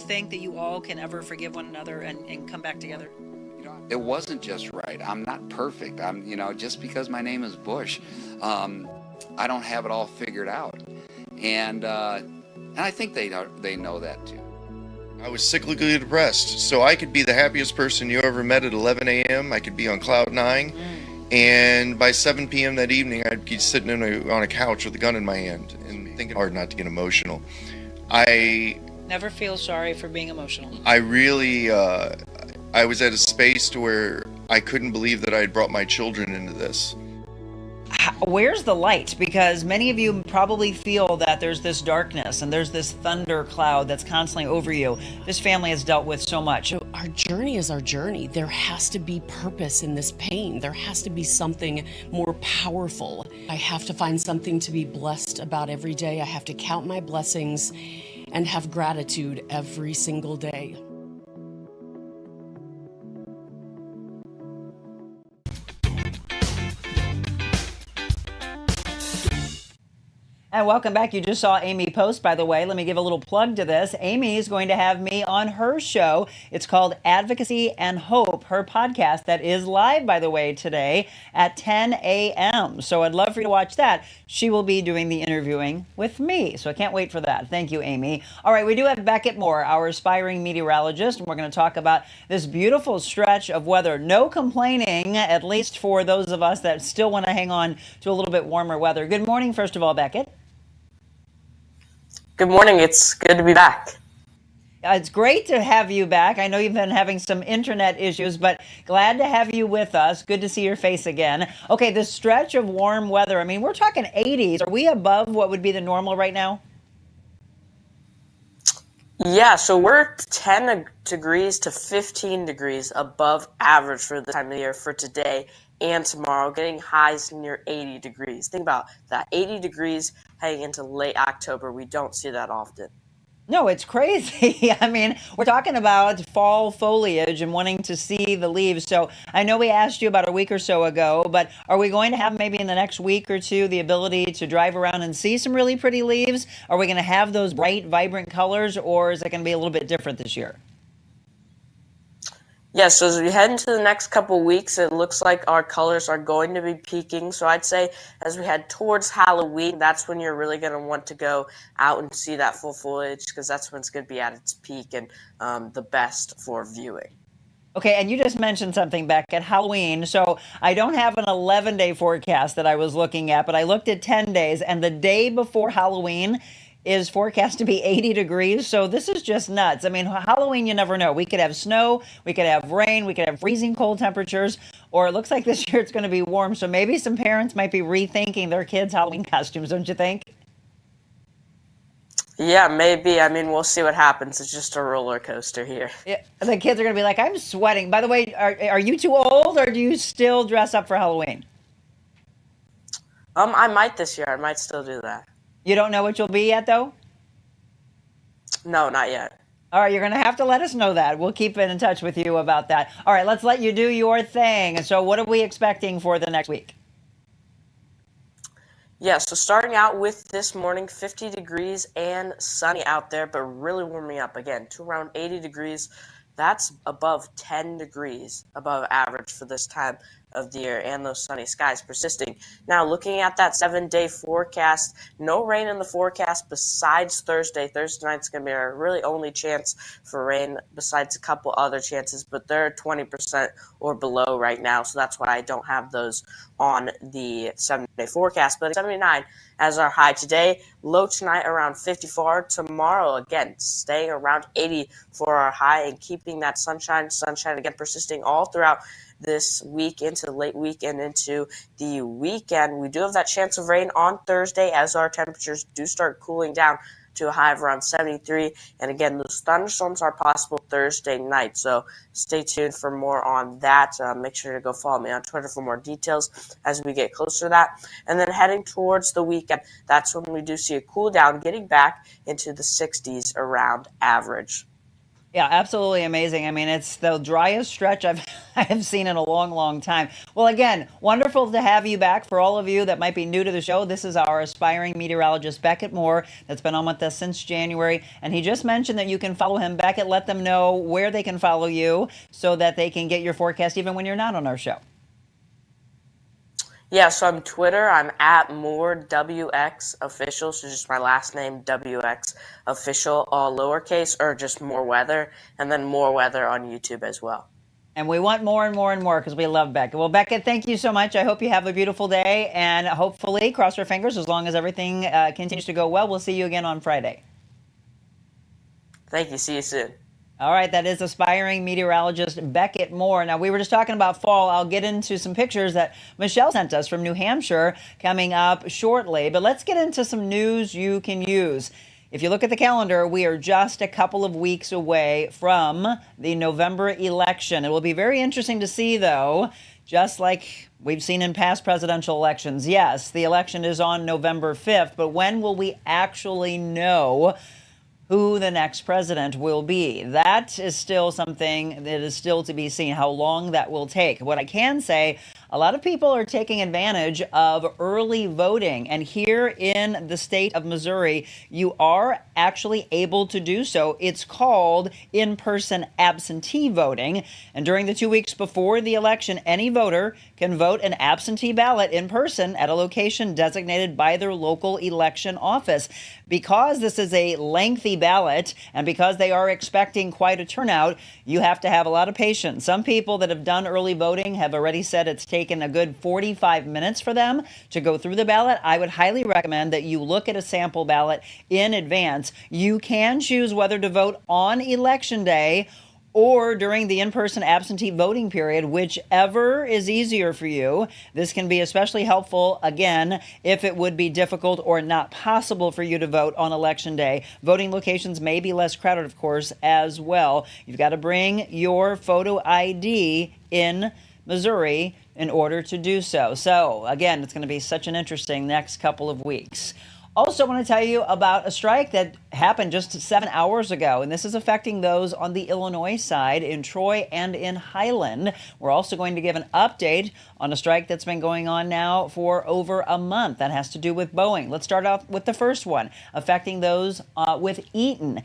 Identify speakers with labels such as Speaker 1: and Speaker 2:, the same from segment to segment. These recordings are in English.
Speaker 1: think that you all can ever forgive one another and come back together?
Speaker 2: It wasn't just right. I'm not perfect. Just because my name is Bush, I don't have it all figured out. And I think they know that too.
Speaker 3: I was cyclically depressed, so I could be the happiest person you ever met at 11 a.m. I could be on cloud nine, and by 7 p.m. that evening, I'd be sitting on a couch with a gun in my hand and thinking hard not to get emotional. I
Speaker 1: never feel sorry for being emotional.
Speaker 3: I really, I was at a space to where I couldn't believe that I had brought my children into this.
Speaker 1: Where's the light? Because many of you probably feel that there's this darkness and there's this thunder cloud that's constantly over you. This family has dealt with so much.
Speaker 4: Our journey is our journey. There has to be purpose in this pain. There has to be something more powerful. I have to find something to be blessed about every day. I have to count my blessings and have gratitude every single day.
Speaker 1: And welcome back. You just saw Amy post, by the way. Let me give a little plug to this. Amy is going to have me on her show. It's called Advocacy and Hope, her podcast that is live, by the way, today at 10 a.m. So I'd love for you to watch that. She will be doing the interviewing with me. So I can't wait for that. Thank you, Amy. All right, we do have Beckett Moore, our aspiring meteorologist, and we're going to talk about this beautiful stretch of weather. No complaining, at least for those of us that still want to hang on to a little bit warmer weather. Good morning, first of all, Beckett.
Speaker 5: Good morning. It's good to be back.
Speaker 1: It's great to have you back. I know you've been having some internet issues, but glad to have you with us. Good to see your face again. Okay, this stretch of warm weather, I mean, we're talking 80s. Are we above what would be the normal right now?
Speaker 5: Yeah, so we're 10 degrees to 15 degrees above average for the time of year for today and tomorrow, getting highs near 80 degrees. Think about that, 80 degrees heading into late October. We don't see that often.
Speaker 1: No, it's crazy. I mean, we're talking about fall foliage and wanting to see the leaves. So I know we asked you about a week or so ago, but are we going to have maybe in the next week or two the ability to drive around and see some really pretty leaves? Are we going to have those bright, vibrant colors, or is it going to be a little bit different this year?
Speaker 5: Yeah, so as we head into the next couple weeks, it looks like our colors are going to be peaking. So I'd say as we head towards Halloween, that's when you're really going to want to go out and see that full foliage, because that's when it's going to be at its peak and the best for viewing.
Speaker 1: Okay, and you just mentioned something back at Halloween. So I don't have an 11-day forecast that I was looking at, but I looked at 10 days, and the day before Halloween is forecast to be 80 degrees. So this is just nuts. I mean, Halloween, you never know. We could have snow, we could have rain, we could have freezing cold temperatures, or it looks like this year it's going to be warm. So maybe some parents might be rethinking their kids' Halloween costumes, don't you think?
Speaker 5: Yeah, maybe. I mean, we'll see what happens. It's just a roller coaster here.
Speaker 1: Yeah, the kids are going to be like, I'm sweating. By the way, are you too old, or do you still dress up for Halloween?
Speaker 5: I might this year. I might still do that.
Speaker 1: You don't know what you'll be yet, though?
Speaker 5: No, not yet.
Speaker 1: All right, you're going to have to let us know that. We'll keep in touch with you about that. All right, let's let you do your thing. So what are we expecting for the next week?
Speaker 5: Yeah, so starting out with this morning, 50 degrees and sunny out there, but really warming up again to around 80 degrees. That's above 10 degrees above average for this time of the year, and those sunny skies persisting. Now, looking at that 7-day forecast, no rain in the forecast besides Thursday. Thursday night's going to be our really only chance for rain besides a couple other chances, but they're 20% or below right now, so that's why I don't have those on the 7-day forecast. But 79 as our high today, low tonight around 54. Tomorrow, again, staying around 80 for our high and keeping that sunshine again persisting all throughout this week into the late weekend into the weekend. We do have that chance of rain on Thursday as our temperatures do start cooling down to a high of around 73. And again, those thunderstorms are possible Thursday night. So stay tuned for more on that. Make sure to go follow me on Twitter for more details as we get closer to that. And then heading towards the weekend, that's when we do see a cool down, getting back into the 60s around average.
Speaker 1: Yeah, absolutely amazing. I mean, it's the driest stretch I have seen in a long, long time. Well, again, wonderful to have you back. For all of you that might be new to the show, this is our aspiring meteorologist, Beckett Moore, that's been on with us since January. And he just mentioned that you can follow him. Beckett, let them know where they can follow you so that they can get your forecast even when you're not on our show.
Speaker 5: Yeah, so on Twitter, I'm at MooreWX Official, so just my last name, WX Official, all lowercase, or just More Weather, and then More Weather on YouTube as well.
Speaker 1: And we want more and more and more because we love Beckett. Well, Beckett, thank you so much. I hope you have a beautiful day, and hopefully, cross our fingers, as long as everything continues to go well, we'll see you again on Friday.
Speaker 5: Thank you. See you soon.
Speaker 1: All right, that is aspiring meteorologist Beckett Moore. Now, we were just talking about fall. I'll get into some pictures that Michelle sent us from New Hampshire coming up shortly. But let's get into some news you can use. If you look at the calendar, we are just a couple of weeks away from the November election. It will be very interesting to see, though, just like we've seen in past presidential elections. Yes, the election is on November 5th, but when will we actually know who the next president will be? That is still something that is still to be seen, how long that will take. What I can say, a lot of people are taking advantage of early voting. And here in the state of Missouri, you are actually able to do so. It's called in-person absentee voting. And during the 2 weeks before the election, any voter can vote an absentee ballot in person at a location designated by their local election office. Because this is a lengthy ballot and because they are expecting quite a turnout, you have to have a lot of patience. Some people that have done early voting have already said it's taken a good 45 minutes for them to go through the ballot. I would highly recommend that you look at a sample ballot in advance. You can choose whether to vote on election day or during the in-person absentee voting period, whichever is easier for you. This can be especially helpful, again, if it would be difficult or not possible for you to vote on election day. Voting locations may be less crowded, of course, as well. You've got to bring your photo ID in Missouri in order to do so. So, again, it's going to be such an interesting next couple of weeks. Also, I want to tell you about a strike that happened just 7 hours ago, and this is affecting those on the Illinois side in Troy and in Highland. We're also going to give an update on a strike that's been going on now for over a month. That has to do with Boeing. Let's start off with the first one, affecting those with Eaton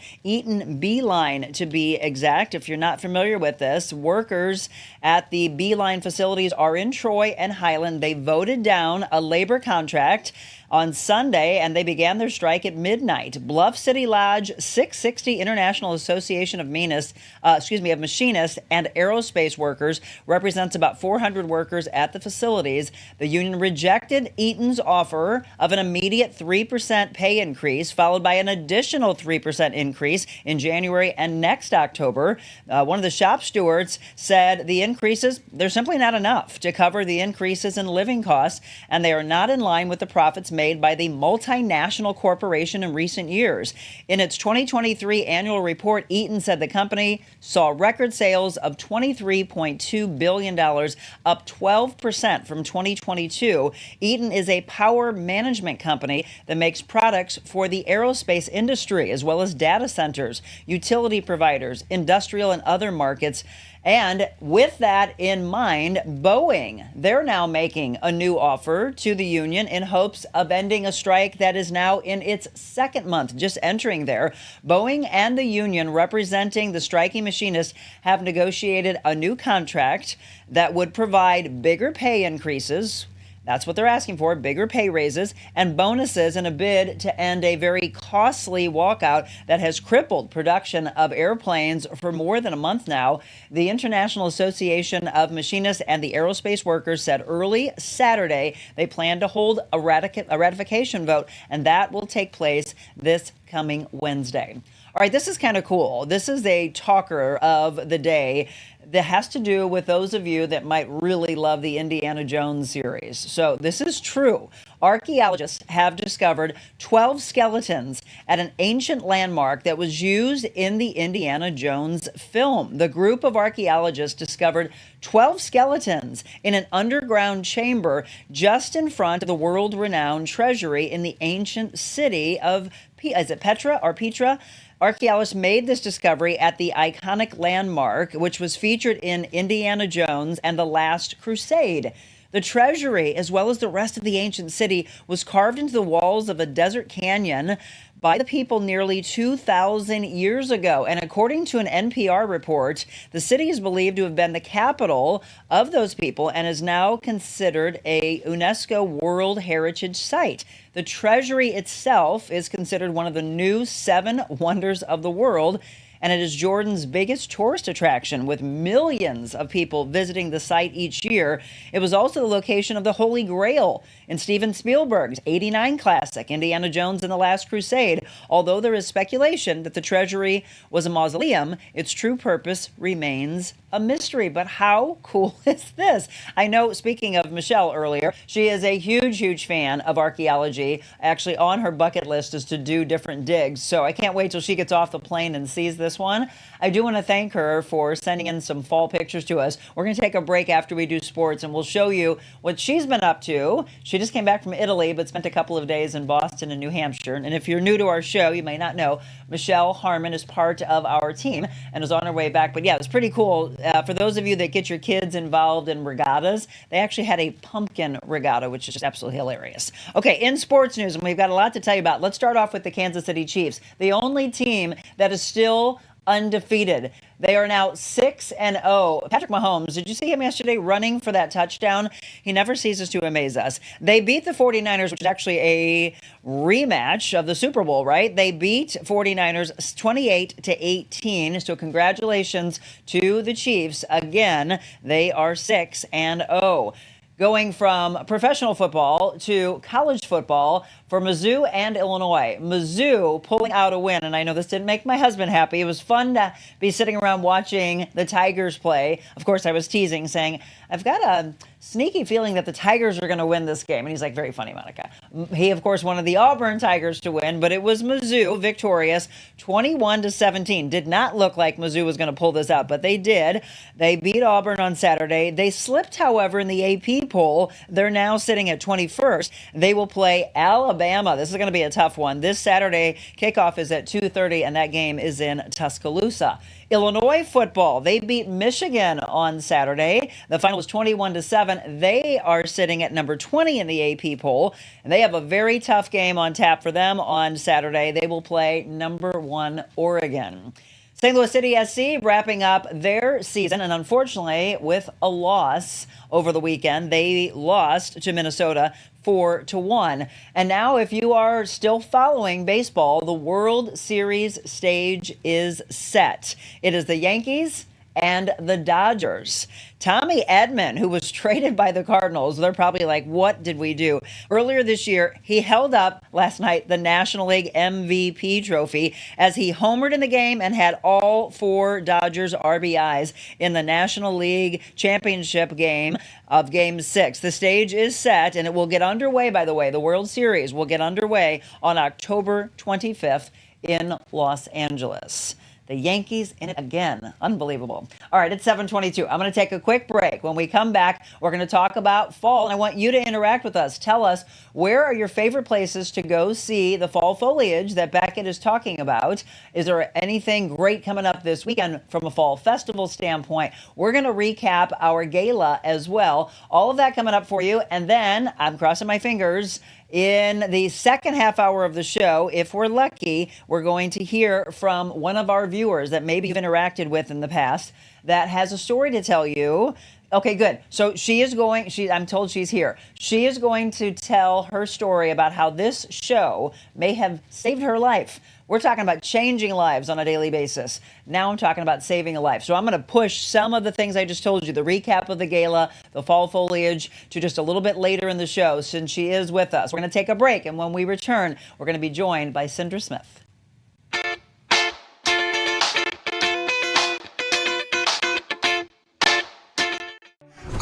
Speaker 1: Beeline, to be exact. If you're not familiar with this, workers at the Beeline facilities are in Troy and Highland. They voted down a labor contract on Sunday, and they began their strike at midnight. Bluff City Lodge 660 International Association of Machinists and Aerospace Workers represents about 400 workers at the facilities. The union rejected Eaton's offer of an immediate 3% pay increase, followed by an additional 3% increase in January and next October. One of the shop stewards said the increases, they're simply not enough to cover the increases in living costs, and they are not in line with the profits made by the multinational corporation in recent years. In its 2023 annual report, Eaton said the company saw record sales of $23.2 billion, up 12% from 2022. Eaton is a power management company that makes products for the aerospace industry, as well as data centers, utility providers, industrial and other markets. And with that in mind, Boeing, they're now making a new offer to the union in hopes of ending a strike that is now in its second month, just entering there. Boeing and the union representing the striking machinists have negotiated a new contract that would provide bigger pay increases. That's what they're asking for, bigger pay raises and bonuses in a bid to end a very costly walkout that has crippled production of airplanes for more than a month now. The International Association of Machinists and the Aerospace Workers said early Saturday they plan to hold a ratification vote, and that will take place this coming Wednesday. All right, this is kind of cool. This is a talker of the day that has to do with those of you that might really love the Indiana Jones series. So this is true. Archaeologists have discovered 12 skeletons at an ancient landmark that was used in the Indiana Jones film. The group of archaeologists discovered 12 skeletons in an underground chamber just in front of the world-renowned treasury in the ancient city of, is it Petra or Petra? Archaeologists made this discovery at the iconic landmark, which was featured in Indiana Jones and the Last Crusade. The treasury, as well as the rest of the ancient city, was carved into the walls of a desert canyon by the people nearly 2,000 years ago. And according to an NPR report, the city is believed to have been the capital of those people and is now considered a UNESCO World Heritage Site. The treasury itself is considered one of the new 7 wonders of the world, and it is Jordan's biggest tourist attraction, with millions of people visiting the site each year. It was also the location of the Holy Grail in Steven Spielberg's '89 classic, Indiana Jones and the Last Crusade. Although there is speculation that the treasury was a mausoleum, its true purpose remains a mystery. But how cool is this? I know, speaking of Michelle earlier, she is a huge fan of archaeology. Actually, on her bucket list is to do different digs. So I can't wait till she gets off the plane and sees this one. I do want to thank her for sending in some fall pictures to us. We're going to take a break after we do sports, and we'll show you what she's been up to. She just came back from Italy, but spent a couple of days in Boston and New Hampshire. And if you're new to our show, you may not know, Michelle Harmon is part of our team and is on her way back. But yeah, it's pretty cool. For those of you that get your kids involved in regattas, they actually had a pumpkin regatta, which is just absolutely hilarious. Okay, in sports news, and we've got a lot to tell you about. Let's start off with the Kansas City Chiefs, the only team that is still undefeated. They are now 6-0. Patrick Mahomes, did you see him yesterday running for that touchdown? He never ceases to amaze us. They beat the 49ers, which is actually a rematch of the Super Bowl, right? They beat 49ers 28-18. So congratulations to the Chiefs. Again, they are 6-0. Going from professional football to college football for Mizzou and Illinois. Mizzou pulling out a win, and I know this didn't make my husband happy. It was fun to be sitting around watching the Tigers play. Of course, I was teasing, saying, I've got a sneaky feeling that the Tigers are going to win this game. And he's like, very funny, Monica. He, of course, wanted the Auburn Tigers to win, but it was Mizzou victorious 21-17. Did not look like Mizzou was going to pull this out, but they did. They beat Auburn on Saturday. They slipped, however, in the AP poll. They're now sitting at 21st. They will play Alabama. This is going to be a tough one. This Saturday, kickoff is at 2:30, and that game is in Tuscaloosa. Illinois football, they beat Michigan on Saturday. The final was 21-7. They are sitting at number 20 in the AP poll, and they have a very tough game on tap for them on Saturday. They will play number 1 Oregon. St. Louis City SC wrapping up their season, and unfortunately with a loss over the weekend. They lost to Minnesota 4-1. And now, if you are still following baseball, the World Series stage is set. It is the Yankees and the Dodgers. Tommy Edman, who was traded by the Cardinals, they're probably like, what did we do? Earlier this year, he held up last night the National League MVP trophy as he homered in the game and had all 4 Dodgers RBIs in the National League Championship game of Game 6. The stage is set, and it will get underway, by the way. The World Series will get underway on October 25th in Los Angeles. The Yankees in it again. Unbelievable. All right, it's 7:22. I'm going to take a quick break. When we come back, we're going to talk about fall, and I want you to interact with us. Tell us, where are your favorite places to go see the fall foliage that Beckett is talking about? Is there anything great coming up this weekend from a fall festival standpoint? We're going to recap our gala as well. All of that coming up for you, and then I'm crossing my fingers. In the second half hour of the show, if we're lucky, we're going to hear from one of our viewers that maybe you've interacted with in the past that has a story to tell you. Okay, good. So I'm told she's here. She is going to tell her story about how this show may have saved her life. We're talking about changing lives on a daily basis. Now I'm talking about saving a life. So I'm going to push some of the things I just told you, the recap of the gala, the fall foliage, to just a little bit later in the show since she is with us. We're going to take a break, and when we return, we're going to be joined by Cinder Smith.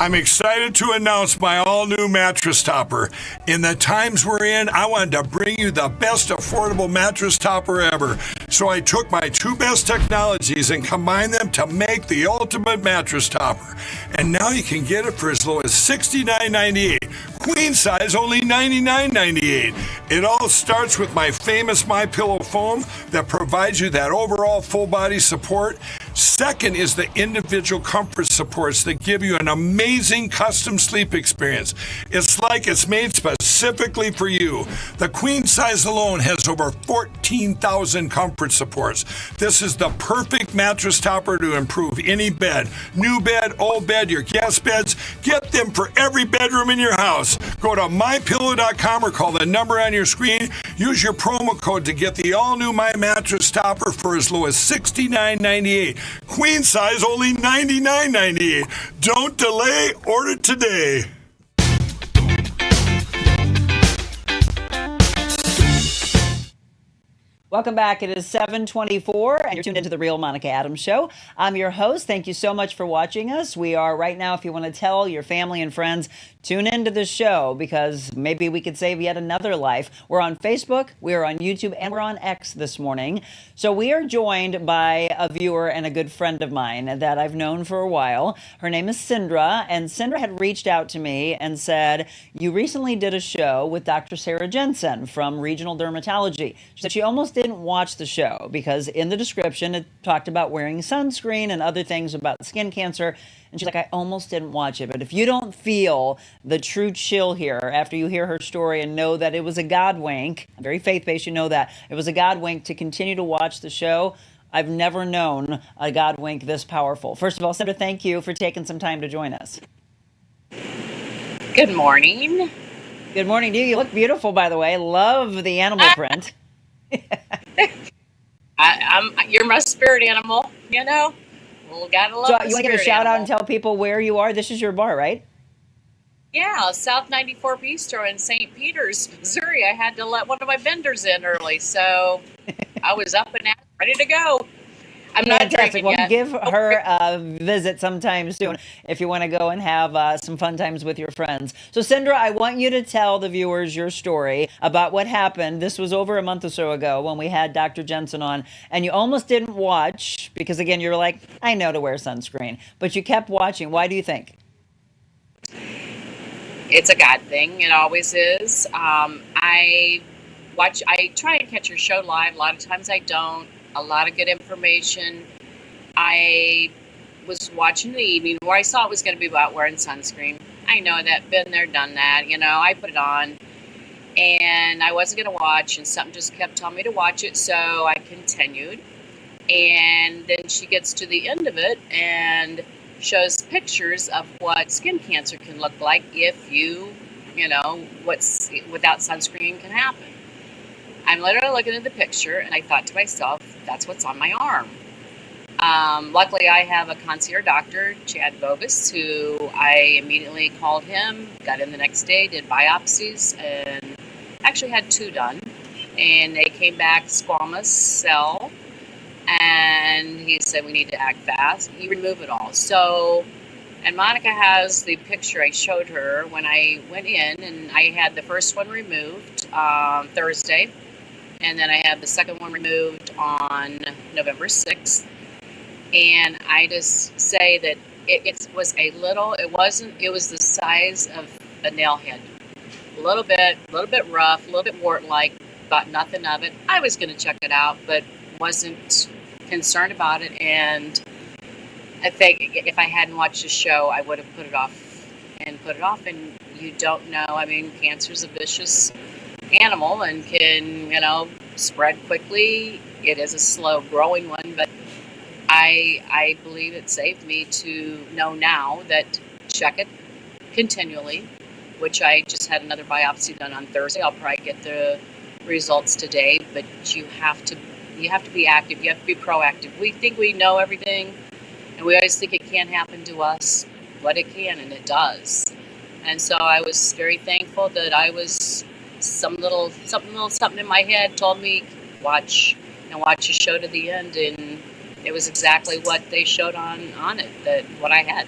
Speaker 6: I'm excited to announce my all-new mattress topper. In the times we're in, I wanted to bring you the best affordable mattress topper ever. So I took my two best technologies and combined them to make the ultimate mattress topper. And now you can get it for as low as $69.98. Queen size only $99.98. It all starts with my famous MyPillow foam that provides you that overall full body support. Second is the individual comfort supports that give you an amazing custom sleep experience. It's like it's made specifically for you. The queen size alone has over 14,000 comfort supports. This is the perfect mattress topper to improve any bed. New bed, old bed, your guest beds. Get them for every bedroom in your house. Go to mypillow.com or call the number on your screen. Use your promo code to get the all-new My Mattress Topper for as low as $69.98. Queen size only $99.98. Don't delay, order today.
Speaker 1: Welcome back. It is 7:24, and you're tuned into The Real Monica Adams Show. I'm your host. Thank you so much for watching us. We are right now, if you want to tell your family and friends, tune into the show because maybe we could save yet another life. We're on Facebook, we're on YouTube, and we're on X this morning. So we are joined by a viewer and a good friend of mine that I've known for a while. Her name is Sindra, and Sindra had reached out to me and said, you recently did a show with Dr. Sarah Jensen from Regional Dermatology. She said she almost didn't watch the show because in the description it talked about wearing sunscreen and other things about skin cancer. And she's like, I almost didn't watch it. But if you don't feel the true chill here after you hear her story and know that it was a God wink, very faith-based, you know that, it was a God wink to continue to watch the show, I've never known a God wink this powerful. First of all, Sandra, thank you for taking some time to join us.
Speaker 7: Good morning.
Speaker 1: Good morning to you. You look beautiful, by the way. Love the animal print.
Speaker 7: You're my spirit animal, you know. Well, gotta love
Speaker 1: so
Speaker 7: the
Speaker 1: you want to
Speaker 7: spirit
Speaker 1: give a shout
Speaker 7: animal.
Speaker 1: out and tell people where you are? This is your bar, right?
Speaker 7: Yeah, South 94 Bistro in St. Peters, Missouri. I had to let one of my vendors in early, so I was up and out, ready to go. I'm not
Speaker 1: Fantastic.
Speaker 7: drinking
Speaker 1: Well,
Speaker 7: yet.
Speaker 1: give her a visit sometime soon if you want to go and have some fun times with your friends. So, Sindra, I want you to tell the viewers your story about what happened. This was over a month or so ago when we had Dr. Jensen on, and you almost didn't watch because, again, you were like, I know to wear sunscreen, but you kept watching. Why do you think?
Speaker 7: It's a God thing. It always is. I try and catch your show live. A lot of times I don't. A lot of good information. I was watching the evening where I saw it was going to be about wearing sunscreen. I know that, been there, done that. You know, I put it on and I wasn't going to watch, and something just kept telling me to watch it, so I continued. And then she gets to the end of it and shows pictures of what skin cancer can look like if you know, what's without sunscreen can happen. I'm literally looking at the picture, and I thought to myself, that's what's on my arm. Luckily, I have a concierge doctor, Chad Bogus, who I immediately called him, got in the next day, did biopsies, and actually had 2 done. And they came back squamous cell, and he said, we need to act fast. He removed it all. So, and Monica has the picture I showed her when I went in, and I had the first one removed Thursday. And then I had the second one removed on November 6th. And I just say that it was a little, it was the size of a nail head. A little bit rough, a little bit wart-like, but nothing of it. I was going to check it out, but wasn't concerned about it. And I think if I hadn't watched the show, I would have put it off. And you don't know. I mean, cancer's a vicious animal and can, you know, spread quickly. It is a slow growing one, but I believe it saved me to know now that check it continually, which I just had another biopsy done on Thursday. I'll probably get the results today, but you have to be active. You have to be proactive. We think we know everything, and we always think it can't happen to us, but it can, and it does. And so I was very thankful that I was something in my head told me watch a show to the end, and it was exactly what they showed on it, that what I had.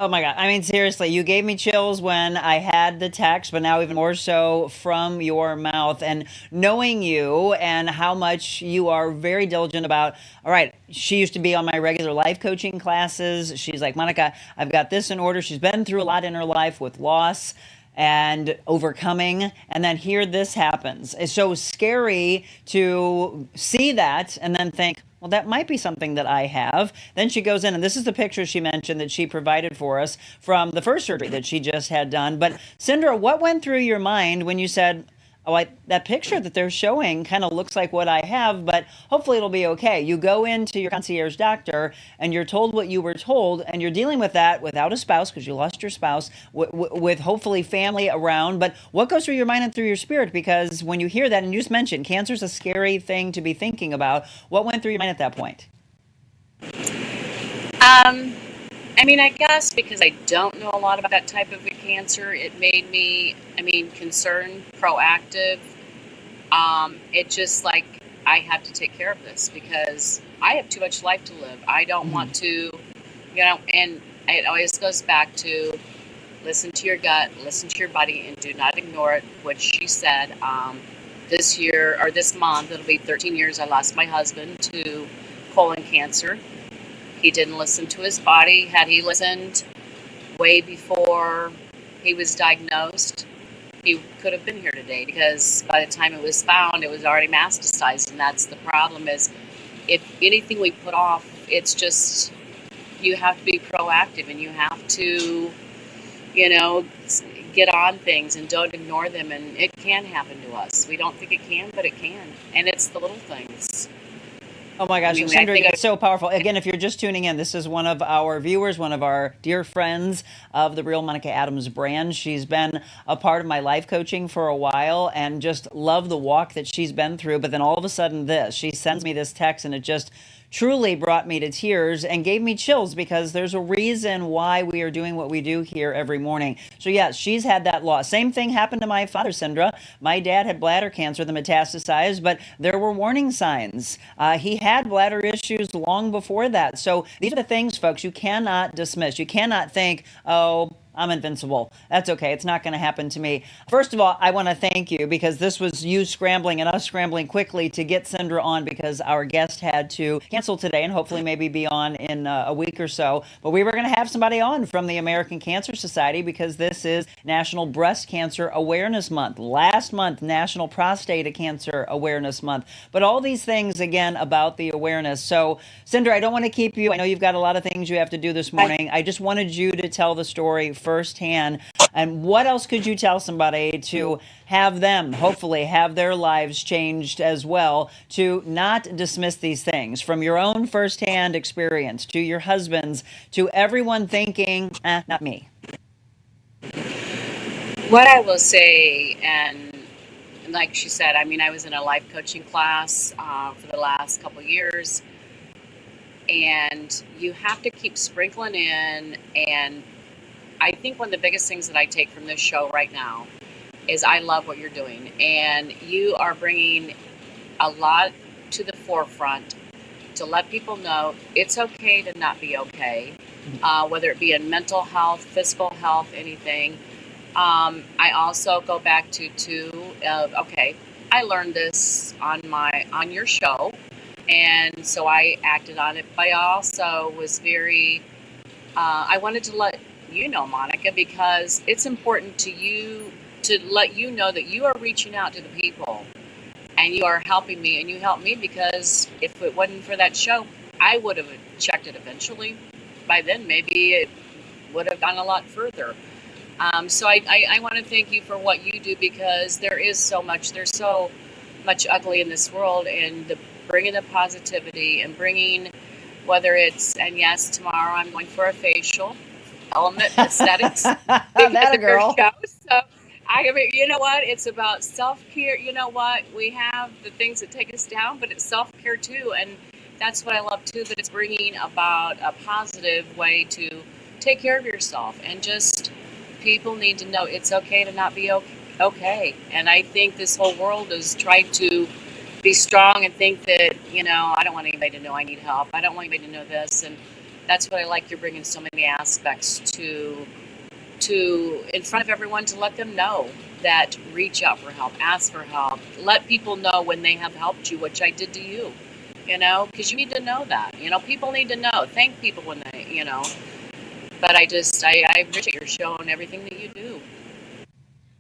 Speaker 1: Oh my God. I mean, seriously, you gave me chills when I had the text, but now even more so from your mouth. And knowing you and how much you are very diligent about, all right, she used to be on my regular life coaching classes. She's like, Monica, I've got this in order. She's been through a lot in her life with loss and overcoming, and then here this happens. It's so scary to see that and then think, well, that might be something that I have. Then she goes in, and this is the picture she mentioned that she provided for us from the first surgery that she just had done. But Cindra, what went through your mind when you said, oh, that picture that they're showing kind of looks like what I have, but hopefully it'll be okay. You go into your concierge doctor and you're told what you were told, and you're dealing with that without a spouse because you lost your spouse, with hopefully family around. But what goes through your mind and through your spirit? Because when you hear that, and you just mentioned cancer's a scary thing to be thinking about, what went through your mind at that point?
Speaker 7: I mean, I guess because I don't know a lot about that type of a cancer, it made me, concerned, proactive. It just like, I have to take care of this because I have too much life to live. I don't want to, and it always goes back to listen to your gut, listen to your body, and do not ignore it, which she said. This year, or this month, it'll be 13 years I lost my husband to colon cancer. He didn't listen to his body. Had he listened way before he was diagnosed, he could have been here today, because by the time it was found, it was already metastasized. And that's the problem, is if anything we put off, it's just, you have to be proactive, and you have to, get on things and don't ignore them. And it can happen to us. We don't think it can, but it can. And it's the little things.
Speaker 1: Oh my gosh, Cindra, it's so powerful. Again, if you're just tuning in, this is one of our viewers, one of our dear friends of the Real Monica Adams brand. She's been a part of my life coaching for a while and just love the walk that she's been through. But then all of a sudden she sends me this text, and it just truly brought me to tears and gave me chills, because there's a reason why we are doing what we do here every morning. So yes, she's had that loss. Same thing happened to my father, Cindra. My dad had bladder cancer that metastasized, but there were warning signs. He had bladder issues long before that. So these are the things, folks, you cannot dismiss. You cannot think, oh, I'm invincible. That's okay. It's not going to happen to me. First of all, I want to thank you, because this was you scrambling and us scrambling quickly to get Cindra on, because our guest had to cancel today and hopefully maybe be on in a week or so. But we were going to have somebody on from the American Cancer Society, because this is National Breast Cancer Awareness Month. Last month, National Prostate Cancer Awareness Month. But all these things, again, about the awareness. So, Cindra, I don't want to keep you. I know you've got a lot of things you have to do this morning. I just wanted you to tell the story firsthand. And what else could you tell somebody to have them hopefully have their lives changed as well, to not dismiss these things, from your own firsthand experience to your husband's, to everyone thinking, not me?
Speaker 7: What I will say, and like she said, I was in a life coaching class for the last couple years, and you have to keep sprinkling in. And I think one of the biggest things that I take from this show right now is I love what you're doing, and you are bringing a lot to the forefront to let people know it's okay to not be okay, whether it be in mental health, physical health, anything. I also go back to okay, I learned this on your show, and so I acted on it. But I also was very, I wanted to let you know, Monica, because it's important to you, to let you know that you are reaching out to the people, and you are helping me, and you helped me, because if it wasn't for that show, I would have checked it eventually. By then, maybe it would have gone a lot further. So I want to thank you for what you do, because there's so much ugly in this world, and bringing the positivity and bringing, whether it's, and yes, tomorrow I'm going for a facial, Element Aesthetics.
Speaker 1: That a girl.
Speaker 7: Show. So you know what? It's about self-care. You know what? We have the things that take us down, but it's self-care too. And that's what I love too, that it's bringing about a positive way to take care of yourself. And just, people need to know it's okay to not be okay. And I think this whole world is trying to be strong and think that, I don't want anybody to know I need help. I don't want anybody to know this. And That's what I like. You're bringing so many aspects to in front of everyone to let them know that reach out for help, ask for help, let people know when they have helped you, which I did to you, because you need to know that, people need to know. Thank people when they, but I appreciate your show and everything that you do.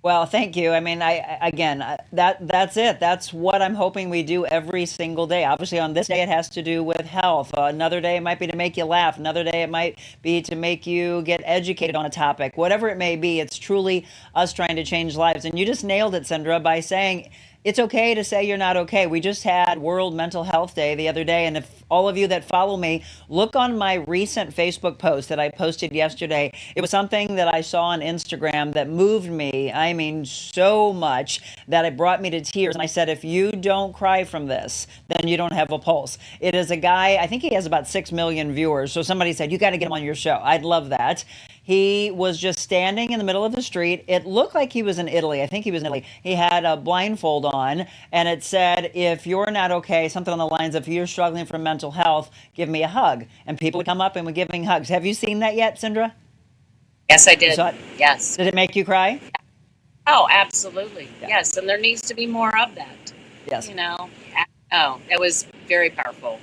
Speaker 1: Well, thank you. I mean, that's it. That's what I'm hoping we do every single day. Obviously, on this day, it has to do with health. Another day, it might be to make you laugh. Another day, it might be to make you get educated on a topic. Whatever it may be, it's truly us trying to change lives. And you just nailed it, Sindra, by saying it's okay to say you're not okay. We just had World Mental Health Day the other day, and if all of you that follow me, look on my recent Facebook post that I posted yesterday. It was something that I saw on Instagram that moved me, I mean, so much that it brought me to tears. And I said, if you don't cry from this, then you don't have a pulse. It is a guy, I think he has about 6 million viewers. So somebody said, you got to get him on your show. I'd love that. He was just standing in the middle of the street. It looked like he was in Italy. I think he was in Italy. He had a blindfold on, and it said, if you're not okay, something on the lines of, if you're struggling from mental health, give me a hug. And people would come up and would give him hugs. Have you seen that yet, Sindra?
Speaker 7: Yes, I did. Yes.
Speaker 1: Did it make you cry?
Speaker 7: Oh, absolutely.
Speaker 1: Yeah.
Speaker 7: Yes, and there needs to be more of that.
Speaker 1: Yes.
Speaker 7: Oh, it was very powerful.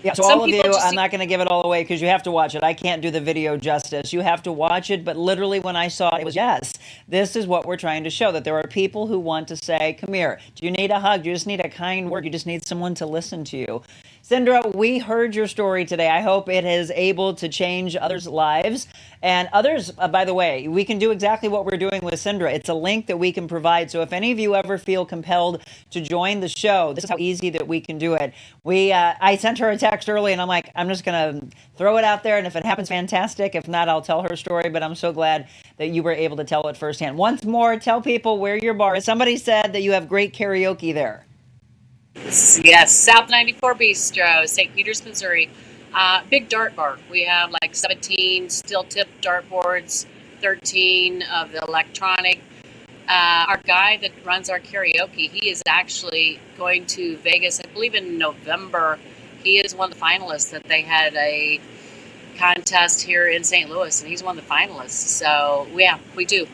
Speaker 1: Yeah, so all of you, I'm not going to give it all away because you have to watch it. I can't do the video justice. You have to watch it, but literally when I saw it, it was, yes, this is what we're trying to show, that there are people who want to say, come here, do you need a hug? Do you just need a kind word? You just need someone to listen to you. Sindra, we heard your story today. I hope it is able to change others' lives. And others, by the way, we can do exactly what we're doing with Sindra. It's a link that we can provide. So if any of you ever feel compelled to join the show, this is how easy that we can do it. I sent her a text early, and I'm like, I'm just going to throw it out there. And if it happens, fantastic. If not, I'll tell her story. But I'm so glad that you were able to tell it firsthand. Once more, tell people where your bar is. Somebody said that you have great karaoke there.
Speaker 7: Yes, South 94 Bistro, St. Peters, Missouri. Big dart bar. We have like 17 steel tip dartboards, 13 of the electronic. Our guy that runs our karaoke, he is actually going to Vegas, I believe in November. He is one of the finalists that they had a contest here in St. Louis, and he's one of the finalists. So, yeah, we do.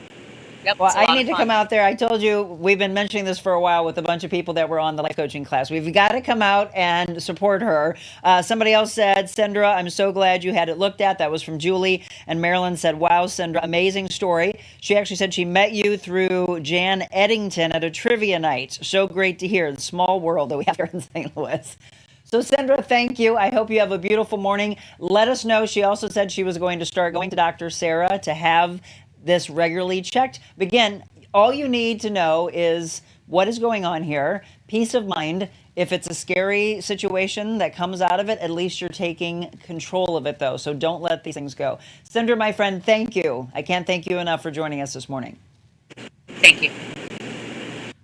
Speaker 7: Yep,
Speaker 1: well, I need to come out there. I told you, we've been mentioning this for a while with a bunch of people that were on the life coaching class. We've got to come out and support her. Somebody else said, Sindra, I'm so glad you had it looked at. That was from Julie. And Marilyn said, wow, Sindra, amazing story. She actually said she met you through Jan Eddington at a trivia night. So great to hear. The small world that we have here in St. Louis. So, Sindra, thank you. I hope you have a beautiful morning. Let us know. She also said she was going to start going to Dr. Sarah to have this regularly checked. But again, all you need to know is what is going on here, peace of mind. If it's a scary situation that comes out of it, at least you're taking control of it, though. So don't let these things go. Sindra, my friend, thank you. I can't thank you enough for joining us this morning.
Speaker 7: Thank you.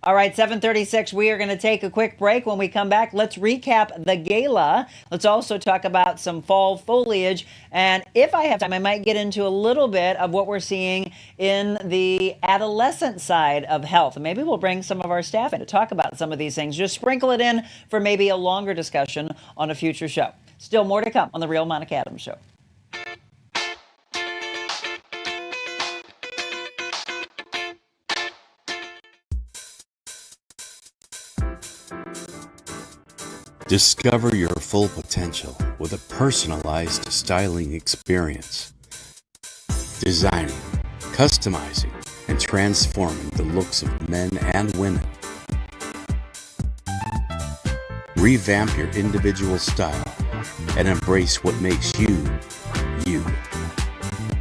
Speaker 1: All right, 7:36. We are going to take a quick break. When we come back, let's recap the gala. Let's also talk about some fall foliage. And if I have time, I might get into a little bit of what we're seeing in the adolescent side of health. And maybe we'll bring some of our staff in to talk about some of these things. Just sprinkle it in for maybe a longer discussion on a future show. Still more to come on The Real Monica Adams Show.
Speaker 8: Discover your full potential with a personalized styling experience. Designing, customizing, and transforming the looks of men and women. Revamp your individual style and embrace what makes you, you.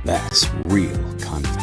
Speaker 8: That's real confidence.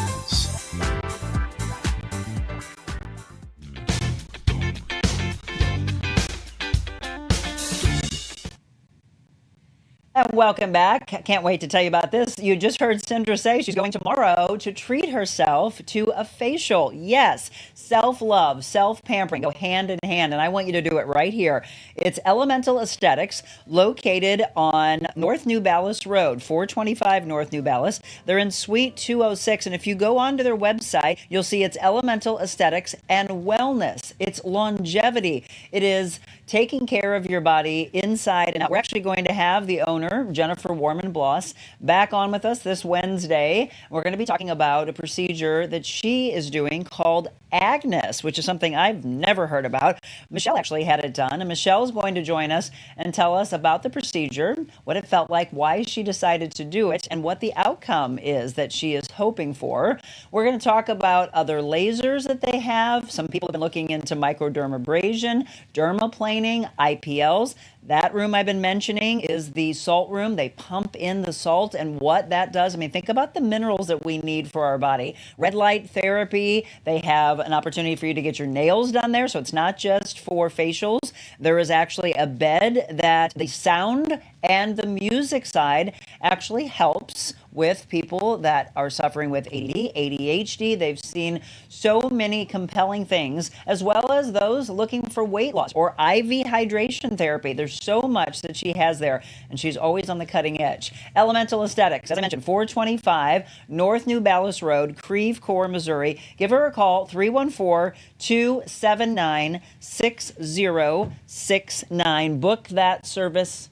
Speaker 1: And welcome back. Can't wait to tell you about this. You just heard Sindra say she's going tomorrow to treat herself to a facial. Yes, self-love, self-pampering go hand in hand, and I want you to do it right here. It's Elemental Aesthetics, located on North New Ballis Road, 425 North New Ballis. They're in Suite 206, and if you go onto their website, you'll see it's Elemental Aesthetics and Wellness. It's longevity. It is taking care of your body inside and out. We're actually going to have the owner owner, Jennifer Warman-Bloss, back on with us this Wednesday. We're going to be talking about a procedure that she is doing called Agnes, which is something I've never heard about. Michelle actually had it done, and Michelle is going to join us and tell us about the procedure, what it felt like, why she decided to do it, and what the outcome is that she is hoping for. We're going to talk about other lasers that they have. Some people have been looking into microdermabrasion, dermaplaning, IPLs. That room I've been mentioning is the salt room. They pump in the salt and what that does. I mean, think about the minerals that we need for our body. Red light therapy. They have an opportunity for you to get your nails done there. So it's not just for facials. There is actually a bed that the sound and the music side actually helps with people that are suffering with ADD, ADHD. They've seen so many compelling things, as well as those looking for weight loss or IV hydration therapy. There's so much that she has there, and she's always on the cutting edge. Elemental Aesthetics, as I mentioned, 425 North New Ballas Road, Creve Coeur, Missouri. Give her a call, 314-279-6069. Book that service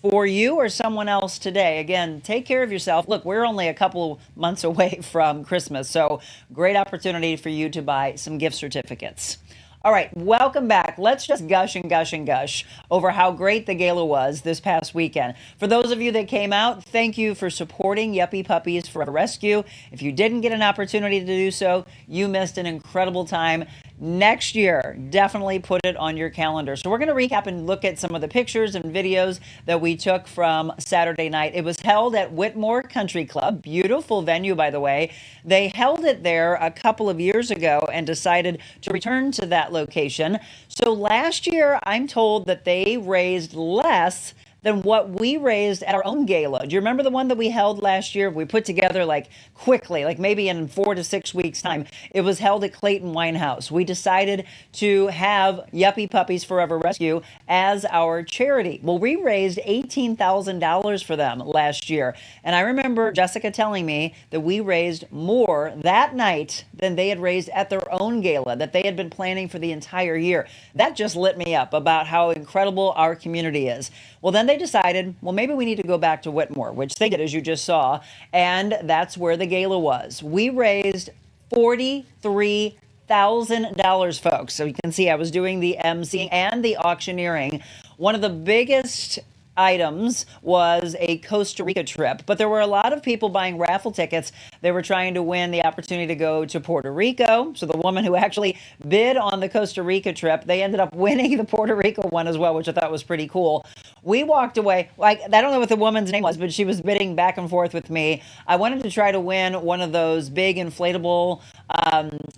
Speaker 1: for you or someone else today. Again, take care of yourself. Look, we're only a couple months away from Christmas, so great opportunity for you to buy some gift certificates. All right, welcome back. Let's just gush and gush and gush over how great the gala was this past weekend. For those of you that came out, thank you for supporting Yuppie Puppies Forever Rescue. If you didn't get an opportunity to do so, you missed an incredible time. Next year, definitely put it on your calendar. So we're going to recap and look at some of the pictures and videos that we took from Saturday night. It was held at Whitmore Country Club. Beautiful venue, by the way. They held it there a couple of years ago and decided to return to that location. So last year, I'm told that they raised less than what we raised at our own gala. Do you remember the one that we held last year? We put together like quickly, like maybe in 4 to 6 weeks time. It was held at Clayton Winehouse. We decided to have Yuppie Puppies Forever Rescue as our charity. Well, we raised $18,000 for them last year. And I remember Jessica telling me that we raised more that night than they had raised at their own gala that they had been planning for the entire year. That just lit me up about how incredible our community is. Well, then they decided, well, maybe we need to go back to Whitmore, which they did, as you just saw, and that's where the gala was. We raised $43,000, folks. So you can see I was doing the emceeing and the auctioneering. One of the biggest items was a Costa Rica trip, but there were a lot of people buying raffle tickets. They were trying to win the opportunity to go to Puerto Rico. So the woman who actually bid on the Costa Rica trip, they ended up winning the Puerto Rico one as well, which I thought was pretty cool. We walked away, like, I don't know what the woman's name was, but she was bidding back and forth with me. I wanted to try to win one of those big inflatable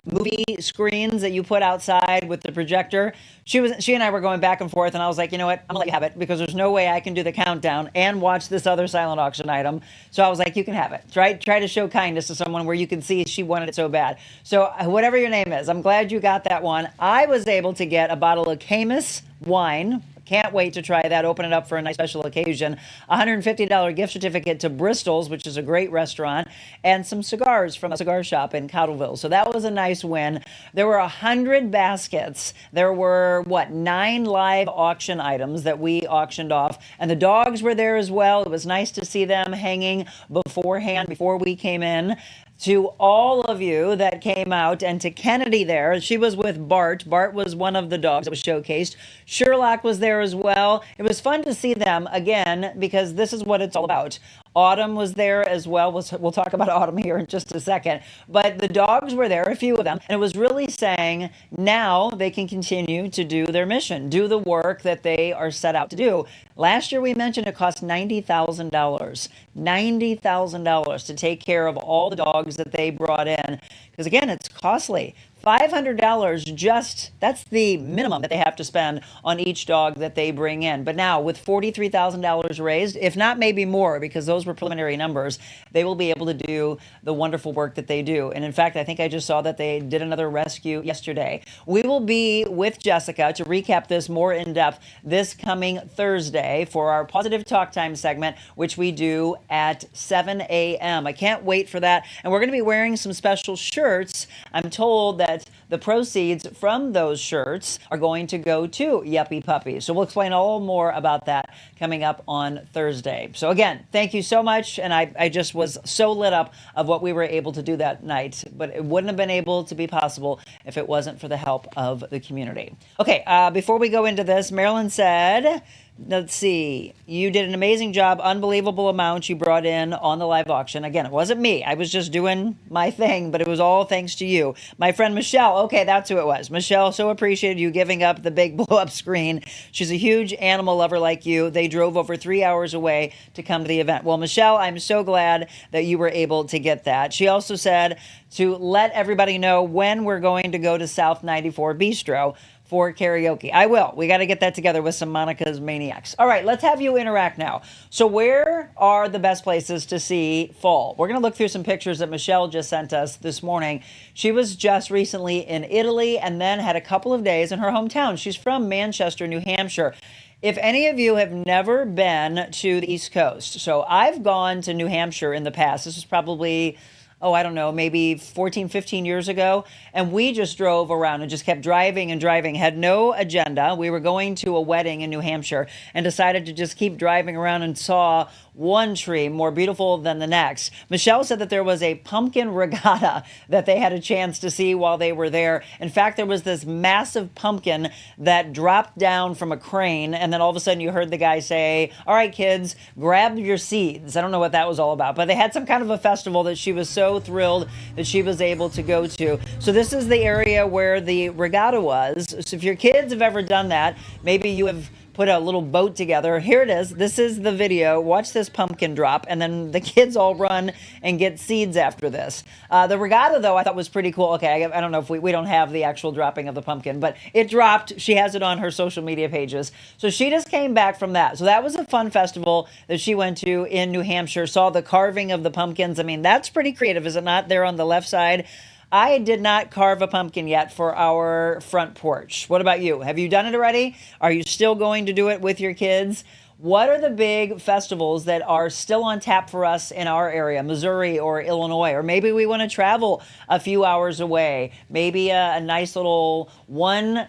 Speaker 1: movie screens that you put outside with the projector. She and I were going back and forth, and I was like, you know what, I'm gonna let you have it, because there's no way I can do the countdown and watch this other silent auction item. So I was like, you can have it. Try to show kindness to someone where you can see she wanted it so bad. So whatever your name is, I'm glad you got that one. I was able to get a bottle of Camus wine. Can't wait to try that. Open it up for a nice special occasion. $150 gift certificate to Bristol's, which is a great restaurant, and some cigars from a cigar shop in Cottleville. So that was a nice win. There were 100 baskets. There were, 9 live auction items that we auctioned off. And the dogs were there as well. It was nice to see them hanging beforehand, before we came in. To all of you that came out, and to Kennedy there, she was with Bart. Bart was one of the dogs that was showcased. Sherlock was there as well. It was fun to see them again, because this is what it's all about. Autumn was there as well. We'll talk about Autumn here in just a second. But the dogs were there, a few of them, and it was really saying now they can continue to do their mission, do the work that they are set out to do. Last year we mentioned it cost $90,000. $90,000 to take care of all the dogs that they brought in. Because again, it's costly. $500 that's the minimum that they have to spend on each dog that they bring in. But now with $43,000 raised, if not maybe more, because those were preliminary numbers, they will be able to do the wonderful work that they do. And in fact, I think I just saw that they did another rescue yesterday. We will be with Jessica to recap this more in depth this coming Thursday for our Positive Talk Time segment, which we do at 7 a.m. I can't wait for that. And we're going to be wearing some special shirts. I'm told that but the proceeds from those shirts are going to go to Yuppie Puppies. So we'll explain a little more about that coming up on Thursday. So again, thank you so much. And I just was so lit up of what we were able to do that night, but it wouldn't have been able to be possible if it wasn't for the help of the community. Okay, before we go into this, Marilyn said, let's see, you did an amazing job, unbelievable amount you brought in on the live auction. Again, it wasn't me. I was just doing my thing, but it was all thanks to you. My friend Michelle, okay, that's who it was. Michelle, so appreciated you giving up the big blow-up screen. She's a huge animal lover like you. They drove over 3 hours away to come to the event. Well, Michelle, I'm so glad that you were able to get that. She also said to let everybody know when we're going to go to South 94 Bistro for karaoke. I will. We got to get that together with some Monica's Maniacs. All right, let's have you interact now. So where are the best places to see fall? We're going to look through some pictures that Michelle just sent us this morning. She was just recently in Italy and then had a couple of days in her hometown. She's from Manchester, New Hampshire. If any of you have never been to the East Coast, so I've gone to New Hampshire in the past. This was probably, I don't know, maybe 14, 15 years ago. And we just drove around and just kept driving and driving, had no agenda. We were going to a wedding in New Hampshire and decided to just keep driving around and saw one tree more beautiful than the next. Michelle said that there was a pumpkin regatta that they had a chance to see while they were there. In fact, there was this massive pumpkin that dropped down from a crane, and then all of a sudden you heard the guy say, all right, kids, grab your seeds. I don't know what that was all about, but they had some kind of a festival that she was so thrilled that she was able to go to. So this is the area where the regatta was. So if your kids have ever done that, maybe you have put a little boat together. Here it is. This is the video. Watch this pumpkin drop, and then the kids all run and get seeds after this. The regatta, though, I thought was pretty cool. Okay, I don't know if we don't have the actual dropping of the pumpkin, but it dropped. She has it on her social media pages. So she just came back from that. So that was a fun festival that she went to in New Hampshire, saw the carving of the pumpkins. I mean, that's pretty creative, is it not? There on the left side. I did not carve a pumpkin yet for our front porch. What about you? Have you done it already? Are you still going to do it with your kids? What are the big festivals that are still on tap for us in our area, Missouri or Illinois? Or maybe we want to travel a few hours away. Maybe a nice little one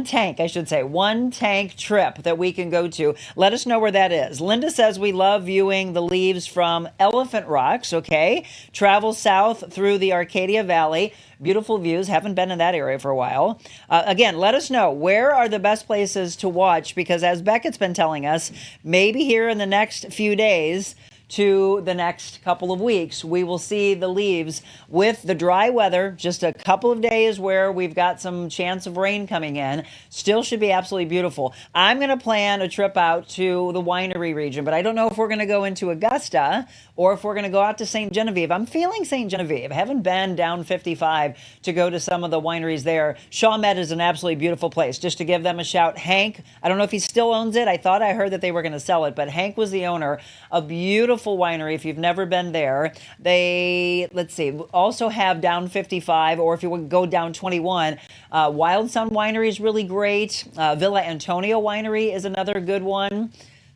Speaker 1: tank trip that we can go to. Let us know where that is. Linda says we love viewing the leaves from Elephant Rocks. Okay. Travel south through the Arcadia Valley. Beautiful views. Haven't been in that area for a while. Again, let us know where are the best places to watch, because as Beckett's been telling us, maybe here in the next few days to the next couple of weeks, we will see the leaves with the dry weather, just a couple of days where we've got some chance of rain coming in. Still should be absolutely beautiful. I'm going to plan a trip out to the winery region, but I don't know if we're going to go into Augusta or if we're going to go out to St. Genevieve. I'm feeling St. Genevieve. I haven't been down 55 to go to some of the wineries there. Chalmette is an absolutely beautiful place. Just to give them a shout, Hank, I don't know if he still owns it. I thought I heard that they were going to sell it, but Hank was the owner. A beautiful winery if you've never been there. They, let's see, also have down 55, or if you would go down 21, Wild Sun Winery is really great. Villa Antonio Winery is another good one.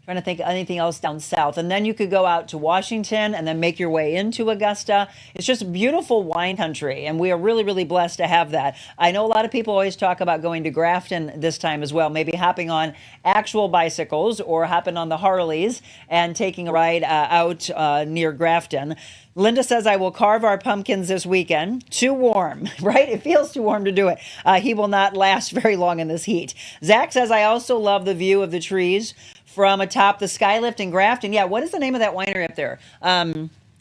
Speaker 1: Trying to think of anything else down south. And then you could go out to Washington and then make your way into Augusta. It's just beautiful wine country, and we are really, really blessed to have that. I know a lot of people always talk about going to Grafton this time as well, maybe hopping on actual bicycles or hopping on the Harleys and taking a ride out near Grafton. Linda says, I will carve our pumpkins this weekend. Too warm, right? It feels too warm to do it. He will not last very long in this heat. Zach says, I also love the view of the trees from atop the Skylift in Grafton. Yeah, what is the name of that winery up there?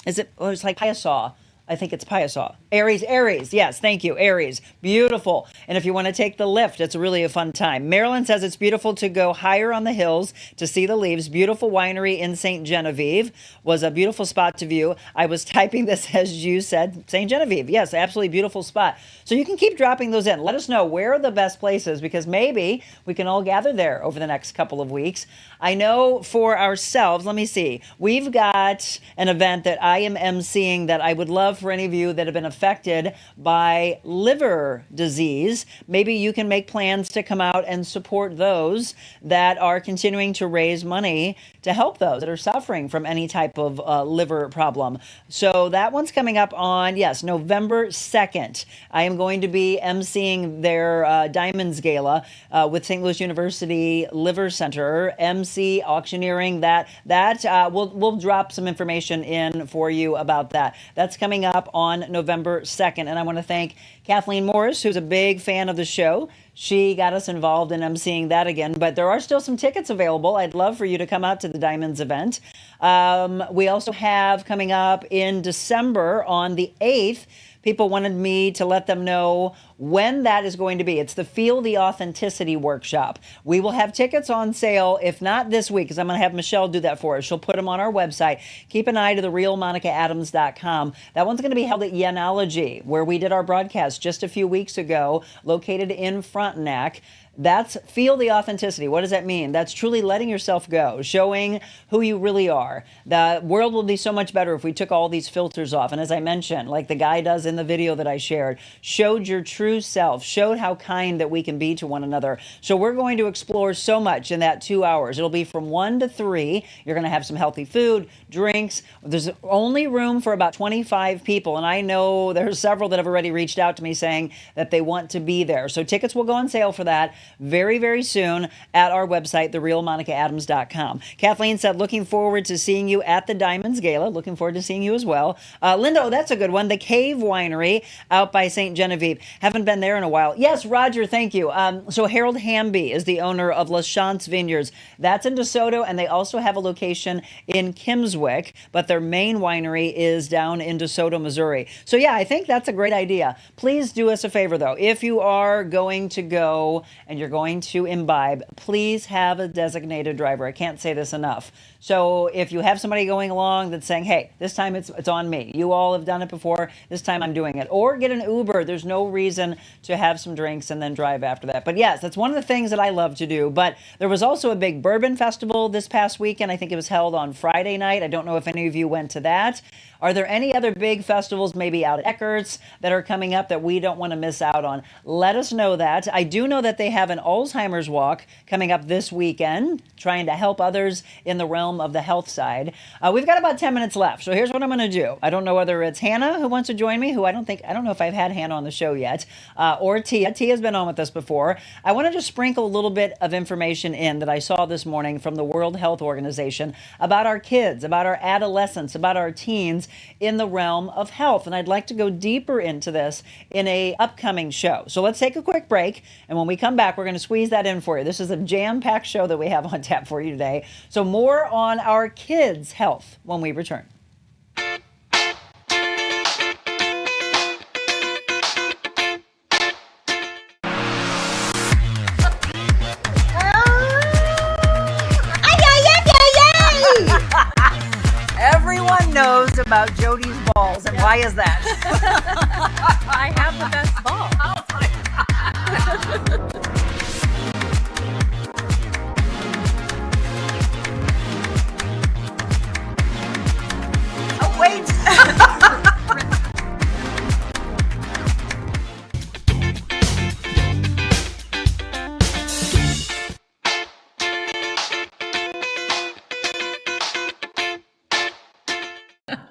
Speaker 1: Is it, it's like Piasaw. I think it's Piasaw. Aries. Yes, thank you. Aries. Beautiful. And if you want to take the lift, it's really a fun time. Marilyn says it's beautiful to go higher on the hills to see the leaves. Beautiful winery in St. Genevieve was a beautiful spot to view. I was typing this as you said, St. Genevieve. Yes, absolutely beautiful spot. So you can keep dropping those in. Let us know where are the best places, because maybe we can all gather there over the next couple of weeks. I know for ourselves, let me see. We've got an event that I am emceeing that I would love for any of you that have been affected by liver disease. Maybe you can make plans to come out and support those that are continuing to raise money to help those that are suffering from any type of liver problem. So that one's coming up on, yes, November 2nd. I am going to be emceeing their Diamonds Gala with St. Louis University Liver Center, MC auctioneering. We'll drop some information in for you about that. That's coming up on November 2nd. And I want to thank Kathleen Morris, who's a big fan of the show. She got us involved in emceeing that again, but there are still some tickets available. I'd love for you to come out to the Diamonds event. We also have coming up in December on the 8th, people wanted me to let them know when that is going to be. It's the Feel the Authenticity workshop. We will have tickets on sale, if not this week, because I'm going to have Michelle do that for us. She'll put them on our website. Keep an eye to TheRealMonicaAdams.com. That one's going to be held at Yenology, where we did our broadcast just a few weeks ago, located in Frontenac. That's Feel the Authenticity. What does that mean? That's truly letting yourself go, showing who you really are. The world will be so much better if we took all these filters off. And as I mentioned, like the guy does in the video that I shared, showed your true self, showed how kind that we can be to one another. So we're going to explore so much in that 2 hours. It'll be from 1 to 3. You're going to have some healthy food, drinks. There's only room for about 25 people. And I know there's several that have already reached out to me saying that they want to be there. So tickets will go on sale for that very, very soon at our website, TheRealMonicaAdams.com. Kathleen said, looking forward to seeing you at the Diamonds Gala. Looking forward to seeing you as well. Linda, that's a good one. The Cave Winery out by St. Genevieve. Haven't been there in a while. Yes, Roger, thank you. So Harold Hamby is the owner of La Chance Vineyards. That's in DeSoto, and they also have a location in Kimmswick, but their main winery is down in DeSoto, Missouri. So yeah, I think that's a great idea. Please do us a favor, though. If you are going to go and you're going to imbibe, please have a designated driver. I can't say this enough. So if you have somebody going along that's saying, hey, this time it's on me. You all have done it before. This time I'm doing it. Or get an Uber. There's no reason to have some drinks and then drive after that. But yes, that's one of the things that I love to do. But there was also a big bourbon festival this past weekend. I think it was held on Friday night. I don't know if any of you went to that. Are there any other big festivals, maybe out at Eckert's, that are coming up that we don't want to miss out on? Let us know that. I do know that they have an Alzheimer's walk coming up this weekend, trying to help others in the realm of the health side. We've got about 10 minutes left, so here's what I'm going to do. I don't know whether it's Hannah who wants to join me, who I don't know if I've had Hannah on the show yet, or Tia. Tia's been on with us before. I want to just sprinkle a little bit of information in that I saw this morning from the World Health Organization about our kids, about our adolescents, about our teens in the realm of health. And I'd like to go deeper into this in a upcoming show. So let's take a quick break. And when we come back, we're going to squeeze that in for you. This is a jam-packed show that we have on tap for you today. So more on our kids' health when we return. Everyone knows about Jody's balls, and why is that?
Speaker 9: I have the best ball.
Speaker 1: Oh, wait.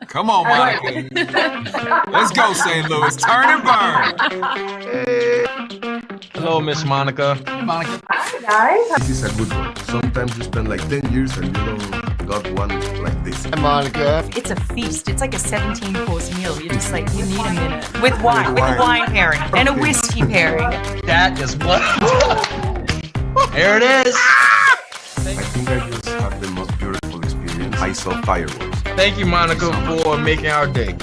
Speaker 10: Come on, Monica. Let's go, St. Louis. Turn and burn.
Speaker 11: Hello, Miss Monica.
Speaker 10: Monica.
Speaker 9: Hi, guys.
Speaker 12: This is a good one. Sometimes you spend like 10 years and you don't got one like this.
Speaker 3: Hi, Monica.
Speaker 9: It's a feast. It's like a 17-course meal. You're just like, you need a minute. With wine. With a wine pairing. And a whiskey pairing.
Speaker 11: That is what. There it is.
Speaker 12: I think I just had the most beautiful experience. I saw fireworks.
Speaker 11: Thank you, Monica, for making our day.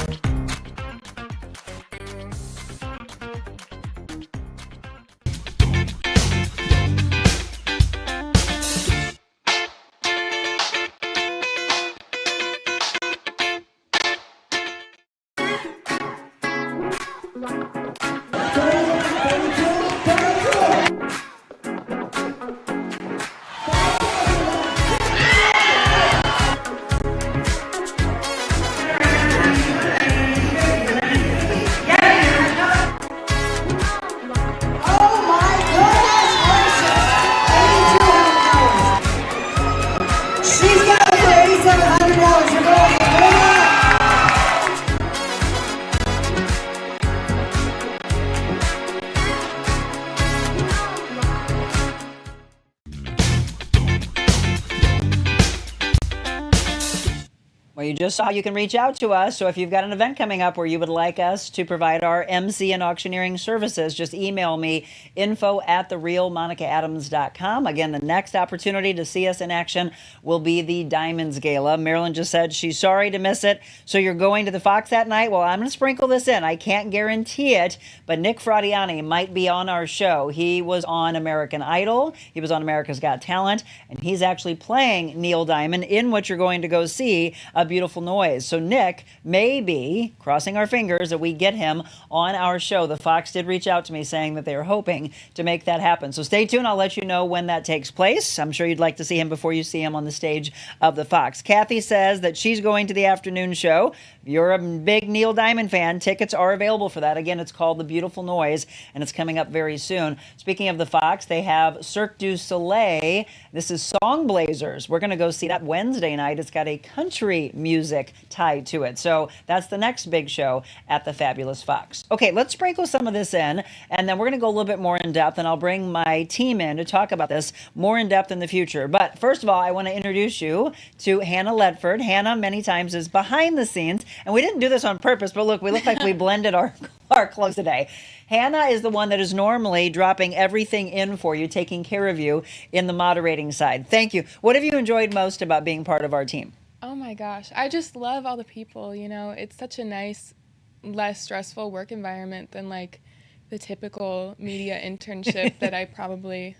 Speaker 1: Well, you just saw you can reach out to us. So if you've got an event coming up where you would like us to provide our MC and auctioneering services, just email me, info@TheRealMonicaAdams.com. Again, the next opportunity to see us in action will be the Diamonds Gala. Marilyn just said she's sorry to miss it. So you're going to the Fox that night? Well, I'm going to sprinkle this in. I can't guarantee it, but Nick Fradiani might be on our show. He was on American Idol. He was on America's Got Talent. And he's actually playing Neil Diamond in what you're going to go see, A Beautiful Noise. So Nick may be, crossing our fingers, that we get him on our show. The Fox did reach out to me saying that they are hoping to make that happen. So stay tuned. I'll let you know when that takes place. I'm sure you'd like to see him before you see him on the stage of the Fox. Kathy says that she's going to the afternoon show. If you're a big Neil Diamond fan, tickets are available for that. Again, it's called The Beautiful Noise, and it's coming up very soon. Speaking of the Fox, they have Cirque du Soleil. This is Song Blazers. We're going to go see that Wednesday night. It's got a country music tied to it. So that's the next big show at the Fabulous Fox. Okay, let's sprinkle some of this in, and then we're going to go a little bit more in depth, and I'll bring my team in to talk about this more in depth in the future. But first of all, I want to introduce you to Hannah Ledford. Hannah, many times, is behind the scenes, and we didn't do this on purpose, but look, we look like we blended our clothes today. Hannah is the one that is normally dropping everything in for you, taking care of you in the moderating side. Thank you. What have you enjoyed most about being part of our team?
Speaker 13: Oh my gosh, I just love all the people, it's such a nice, less stressful work environment than like the typical media internship that I probably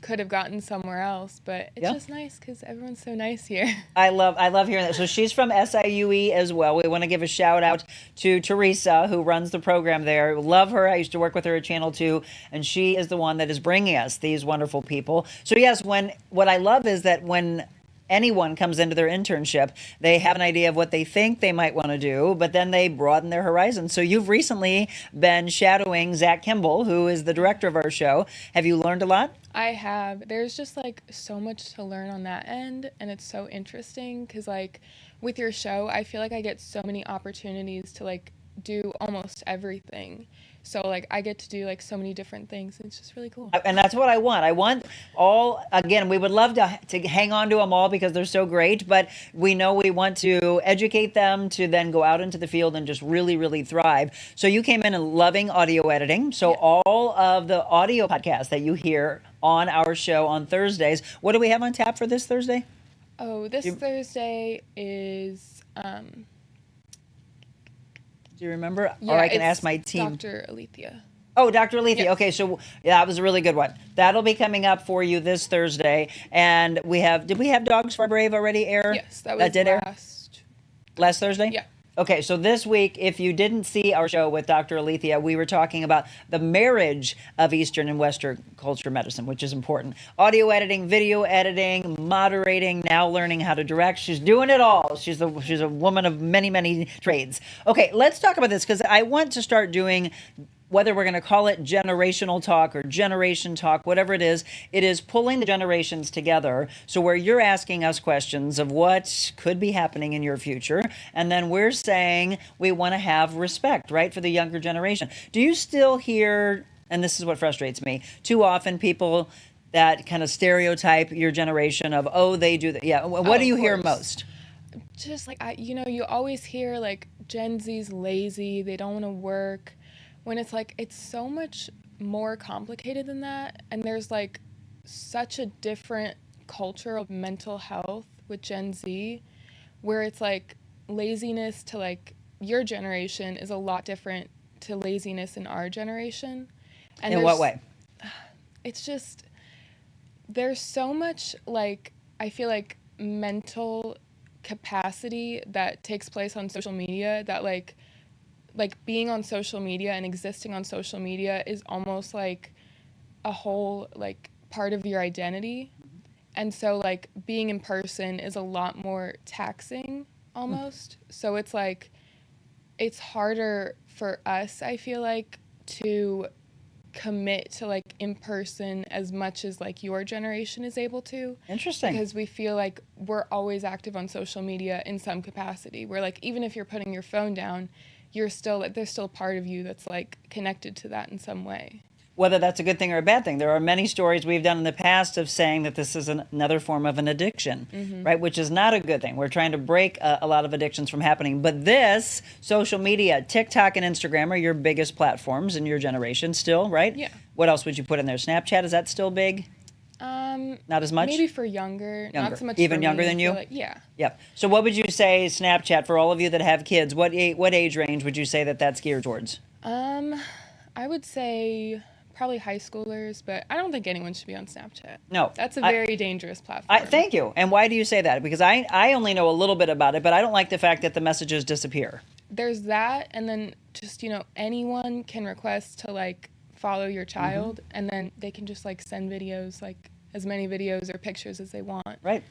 Speaker 13: could have gotten somewhere else, but it's just nice because everyone's so nice here.
Speaker 1: I love hearing that. So she's from SIUE as well. We want to give a shout out to Teresa, who runs the program there. Love her. I used to work with her at Channel 2, and she is the one that is bringing us these wonderful people. So yes, what I love is that when anyone comes into their internship, they have an idea of what they think they might want to do, but then they broaden their horizons. So you've recently been shadowing Zach Kimball, who is the director of our show. Have you learned a lot?
Speaker 13: I have. There's just like so much to learn on that end, and it's so interesting because like with your show, I feel like I get so many opportunities to like do almost everything. So like I get to do like so many different things. It's just really cool.
Speaker 1: And that's what I want. I want all, again, we would love to hang on to them all because they're so great, but we know we want to educate them to then go out into the field and just really, really thrive. So you came in and loving audio editing. So all of the audio podcasts that you hear on our show on Thursdays, what do we have on tap for this Thursday?
Speaker 13: Oh, this Thursday is...
Speaker 1: Do you remember?
Speaker 13: Yeah,
Speaker 1: or I can ask my team.
Speaker 13: Dr. Alethea.
Speaker 1: Oh, Dr. Alethea.
Speaker 13: Yes.
Speaker 1: Okay, so yeah, that was a really good one. That'll be coming up for you this Thursday. And did we have Dogs for Brave already air?
Speaker 13: Yes, that was
Speaker 1: last Thursday?
Speaker 13: Yeah.
Speaker 1: Okay, so this week, if you didn't see our show with Dr. Alethea, we were talking about the marriage of Eastern and Western culture medicine, which is important. Audio editing, video editing, moderating, now learning how to direct. She's doing it all. She's a woman of many, many trades. Okay, let's talk about this because I want to start doing, whether we're going to call it generational talk or generation talk, whatever it is pulling the generations together. So where you're asking us questions of what could be happening in your future, and then we're saying we want to have respect, right, for the younger generation. Do you still hear, and this is what frustrates me, too often people that kind of stereotype your generation of, oh, they do that. Yeah. What do you hear most?
Speaker 13: Just like, you always hear like Gen Z's lazy, they don't want to work. When it's like, it's so much more complicated than that. And there's like such a different culture of mental health with Gen Z, where it's like laziness to like your generation is a lot different to laziness in our generation. And
Speaker 1: in what way?
Speaker 13: It's just, there's so much like, I feel like mental capacity that takes place on social media that like being on social media and existing on social media is almost like a whole like part of your identity. And so like being in person is a lot more taxing almost. So it's like, it's harder for us, I feel like, to commit to like in person as much as like your generation is able to.
Speaker 1: Interesting.
Speaker 13: Because we feel like we're always active on social media in some capacity, where like even if you're putting your phone down, you're still, there's still part of you that's like connected to that in some way.
Speaker 1: whether that's a good thing or a bad thing. There are many stories we've done in the past of saying that this is another form of an addiction, right? Which is not a good thing. We're trying to break a lot of addictions from happening. But this, social media, TikTok and Instagram are your biggest platforms in your generation still, right?
Speaker 13: Yeah.
Speaker 1: What else would you put in there? Snapchat, is that still big? Not as much?
Speaker 13: Maybe for younger. Not so much
Speaker 1: Even
Speaker 13: for
Speaker 1: younger
Speaker 13: me,
Speaker 1: than
Speaker 13: I
Speaker 1: you?
Speaker 13: feel like, yeah.
Speaker 1: Yep. So what would you say Snapchat, for all of you that have kids, what age range would you say that's geared towards?
Speaker 13: I would say probably high schoolers, but I don't think anyone should be on Snapchat.
Speaker 1: No.
Speaker 13: That's a very dangerous platform.
Speaker 1: Thank you. And why do you say that? Because I only know a little bit about it, but I don't like the fact that the messages disappear.
Speaker 13: There's that, and then just, anyone can request to, like, follow your child, and then they can just, like, send videos, like, as many videos or pictures as they want.
Speaker 1: Right.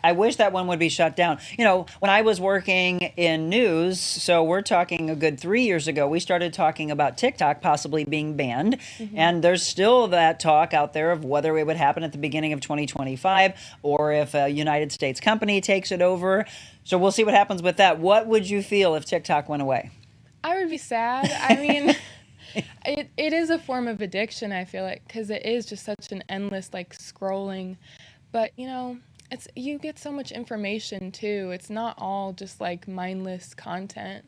Speaker 1: I wish that one would be shut down. When I was working in news, so we're talking a good 3 years ago, we started talking about TikTok possibly being banned. And there's still that talk out there of whether it would happen at the beginning of 2025 or if a United States company takes it over. So we'll see what happens with that. What would you feel if TikTok went away?
Speaker 13: I would be sad. I mean, it is a form of addiction, I feel like, because it is just such an endless, like, scrolling. But, you get so much information too. It's not all just like mindless content.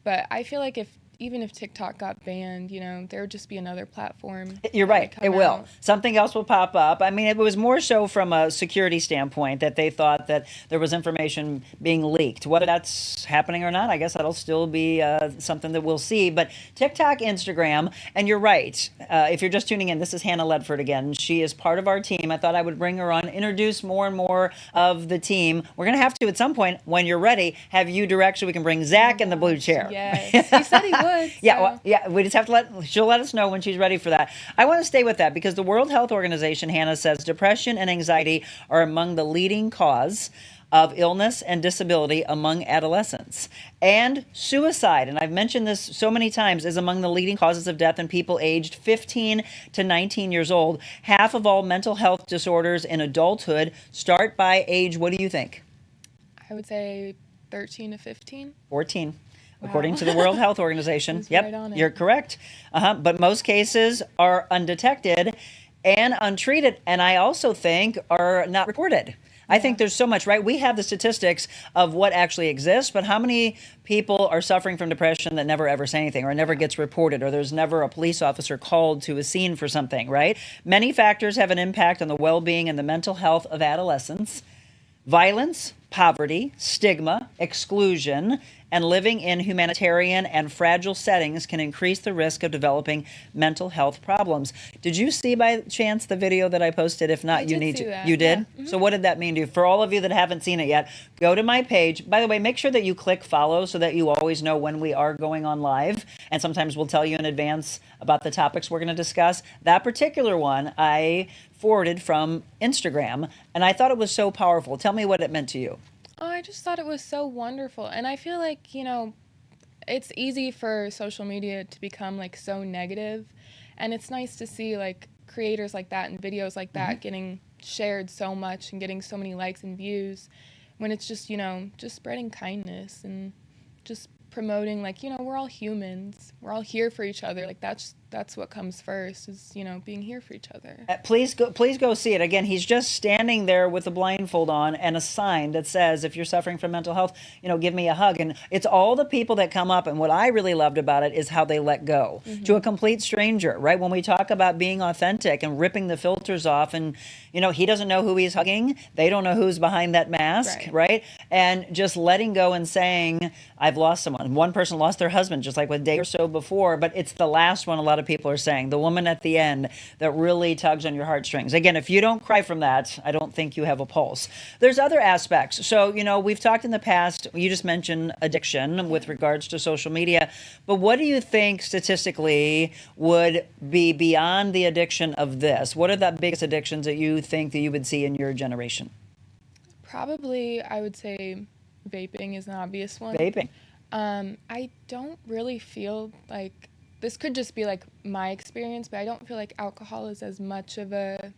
Speaker 13: But I feel like even if TikTok got banned, there would just be another platform.
Speaker 1: You're right. It will.
Speaker 13: Out.
Speaker 1: Something else will pop up. I mean, it was more so from a security standpoint that they thought that there was information being leaked. Whether that's happening or not, I guess that'll still be something that we'll see. But TikTok, Instagram, and you're right. If you're just tuning in, this is Hannah Ledford again. She is part of our team. I thought I would bring her on, introduce more and more of the team. We're going to have to, at some point, when you're ready, have you direct so we can bring Zach in the blue chair.
Speaker 13: Yes. He said he would.
Speaker 1: Yeah, we just have to she'll let us know when she's ready for that. I want to stay with that because the World Health Organization, Hannah, says depression and anxiety are among the leading cause of illness and disability among adolescents. And suicide, and I've mentioned this so many times, is among the leading causes of death in people aged 15 to 19 years old. Half of all mental health disorders in adulthood start by age, what do you think?
Speaker 13: I would say 13 to 15.
Speaker 1: 14. According to the World Health Organization.
Speaker 13: Yep, right on it.
Speaker 1: You're correct. But most cases are undetected and untreated, and I also think are not reported. I think there's so much, right? We have the statistics of what actually exists, but how many people are suffering from depression that never ever say anything or never gets reported or there's never a police officer called to a scene for something, right? Many factors have an impact on the well-being and the mental health of adolescents. Violence, poverty, stigma, exclusion, and living in humanitarian and fragile settings can increase the risk of developing mental health problems. Did you see by chance the video that I posted? If not, you need to.
Speaker 13: That.
Speaker 1: You did?
Speaker 13: Yeah.
Speaker 1: So what did that mean to you? For all of you that haven't seen it yet, go to my page. By the way, make sure that you click follow so that you always know when we are going on live. And sometimes we'll tell you in advance about the topics we're going to discuss. That particular one I forwarded from Instagram, and I thought it was so powerful. Tell me what it meant to you.
Speaker 13: Oh, I just thought it was so wonderful. And I feel like, it's easy for social media to become like so negative. And it's nice to see like creators like that and videos like that getting shared so much and getting so many likes and views when it's just, just spreading kindness and just promoting like, we're all humans. We're all here for each other. Like that's what comes first is, being here for each other.
Speaker 1: Please go see it. Again, he's just standing there with a blindfold on and a sign that says, if you're suffering from mental health, give me a hug. And it's all the people that come up. And what I really loved about it is how they let go to a complete stranger, right? When we talk about being authentic and ripping the filters off and, he doesn't know who he's hugging. They don't know who's behind that mask, right? And just letting go and saying, I've lost someone. One person lost their husband just like a day or so before, but it's the last one a lot of people are saying, the woman at the end that really tugs on your heartstrings. Again, if you don't cry from that, I don't think you have a pulse. There's other aspects. So, we've talked in the past, you just mentioned addiction with regards to social media, but what do you think statistically would be beyond the addiction of this? What are the biggest addictions that you think that you would see in your generation?
Speaker 13: Probably, I would say vaping is an obvious one.
Speaker 1: Vaping.
Speaker 13: I don't really feel like, this could just be like my experience, but I don't feel like alcohol is as much of a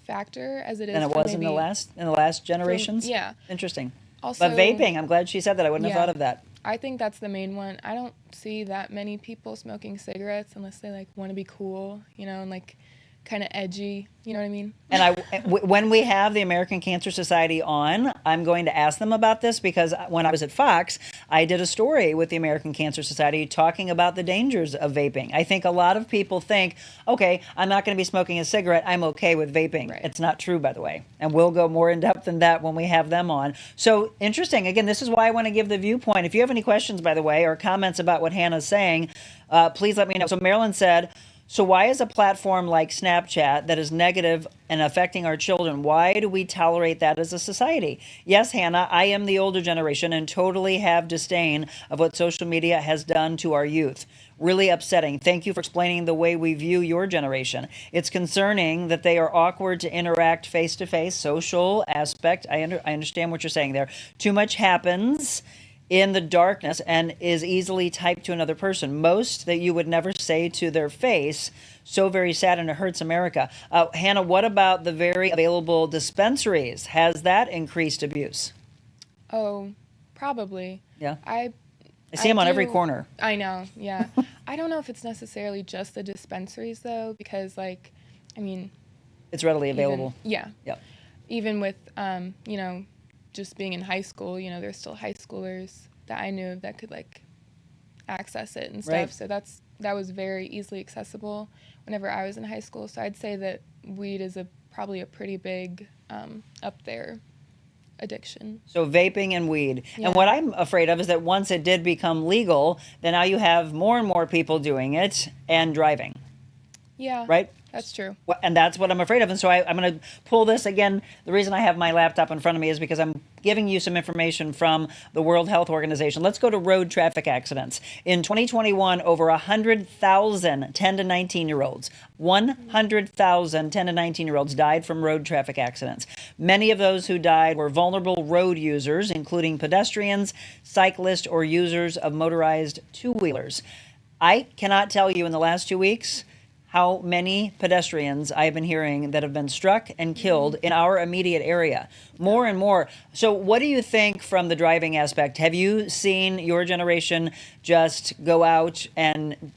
Speaker 13: factor as it is.
Speaker 1: And it was in the last generations?
Speaker 13: Yeah.
Speaker 1: Interesting.
Speaker 13: Also,
Speaker 1: but vaping, I'm glad she said that. I wouldn't have thought of that.
Speaker 13: I think that's the main one. I don't see that many people smoking cigarettes unless they like want to be cool, and like kind of edgy. You know what I mean?
Speaker 1: And when we have the American Cancer Society on, I'm going to ask them about this, because when I was at Fox, I did a story with the American Cancer Society talking about the dangers of vaping. I think a lot of people think, okay, I'm not going to be smoking a cigarette, I'm okay with vaping. Right. It's not true, by the way. And we'll go more in depth than that when we have them on. So interesting. Again, this is why I want to give the viewpoint. If you have any questions, by the way, or comments about what Hannah's saying, please let me know. So Marilyn said, so why is a platform like Snapchat that is negative and affecting our children, why do we tolerate that as a society? Yes, Hannah, I am the older generation and totally have disdain of what social media has done to our youth. Really upsetting. Thank you for explaining the way we view your generation. It's concerning that they are awkward to interact face-to-face, social aspect. I understand what you're saying there. Too much happens in the darkness and is easily typed to another person. Most that you would never say to their face. So very sad, and it hurts America. Hannah, what about the very available dispensaries? Has that increased abuse?
Speaker 13: Oh, probably.
Speaker 1: Yeah. I see them on every corner.
Speaker 13: I know, yeah. I don't know if it's necessarily just the dispensaries, though, because,
Speaker 1: it's readily available.
Speaker 13: Yeah.
Speaker 1: Yep.
Speaker 13: Even with, just being in high school, there's still high schoolers that I knew of that could access it and stuff.
Speaker 1: Right.
Speaker 13: So that was very easily accessible whenever I was in high school. So I'd say that weed is probably a pretty big up there addiction.
Speaker 1: So vaping and weed.
Speaker 13: Yeah.
Speaker 1: And what I'm afraid of is that once it did become legal, then now you have more and more people doing it and driving.
Speaker 13: Yeah.
Speaker 1: Right?
Speaker 13: That's true.
Speaker 1: And that's what I'm afraid of. And so I'm going to pull this again. The reason I have my laptop in front of me is because I'm giving you some information from the World Health Organization. Let's go to road traffic accidents. In 2021, over 100,000 10 to 19-year-olds, 100,000 10 to 19-year-olds died from road traffic accidents. Many of those who died were vulnerable road users, including pedestrians, cyclists, or users of motorized two-wheelers. I cannot tell you in the last 2 weeks how many pedestrians I have been hearing that have been struck and killed in our immediate area. More and more. So what do you think from the driving aspect? Have you seen your generation just go out and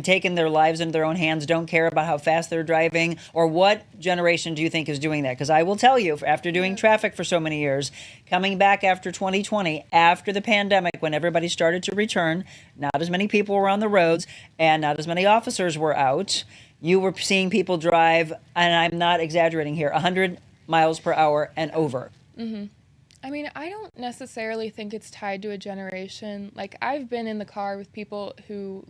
Speaker 1: taking their lives into their own hands, don't care about how fast they're driving? Or what generation do you think is doing that? Because I will tell you, after doing traffic for so many years, coming back after 2020, after the pandemic, when everybody started to return, not as many people were on the roads and not as many officers were out, you were seeing people drive, and I'm not exaggerating here, 100 miles per hour and over.
Speaker 13: Mm-hmm. I don't necessarily think it's tied to a generation. I've been in the car with people who,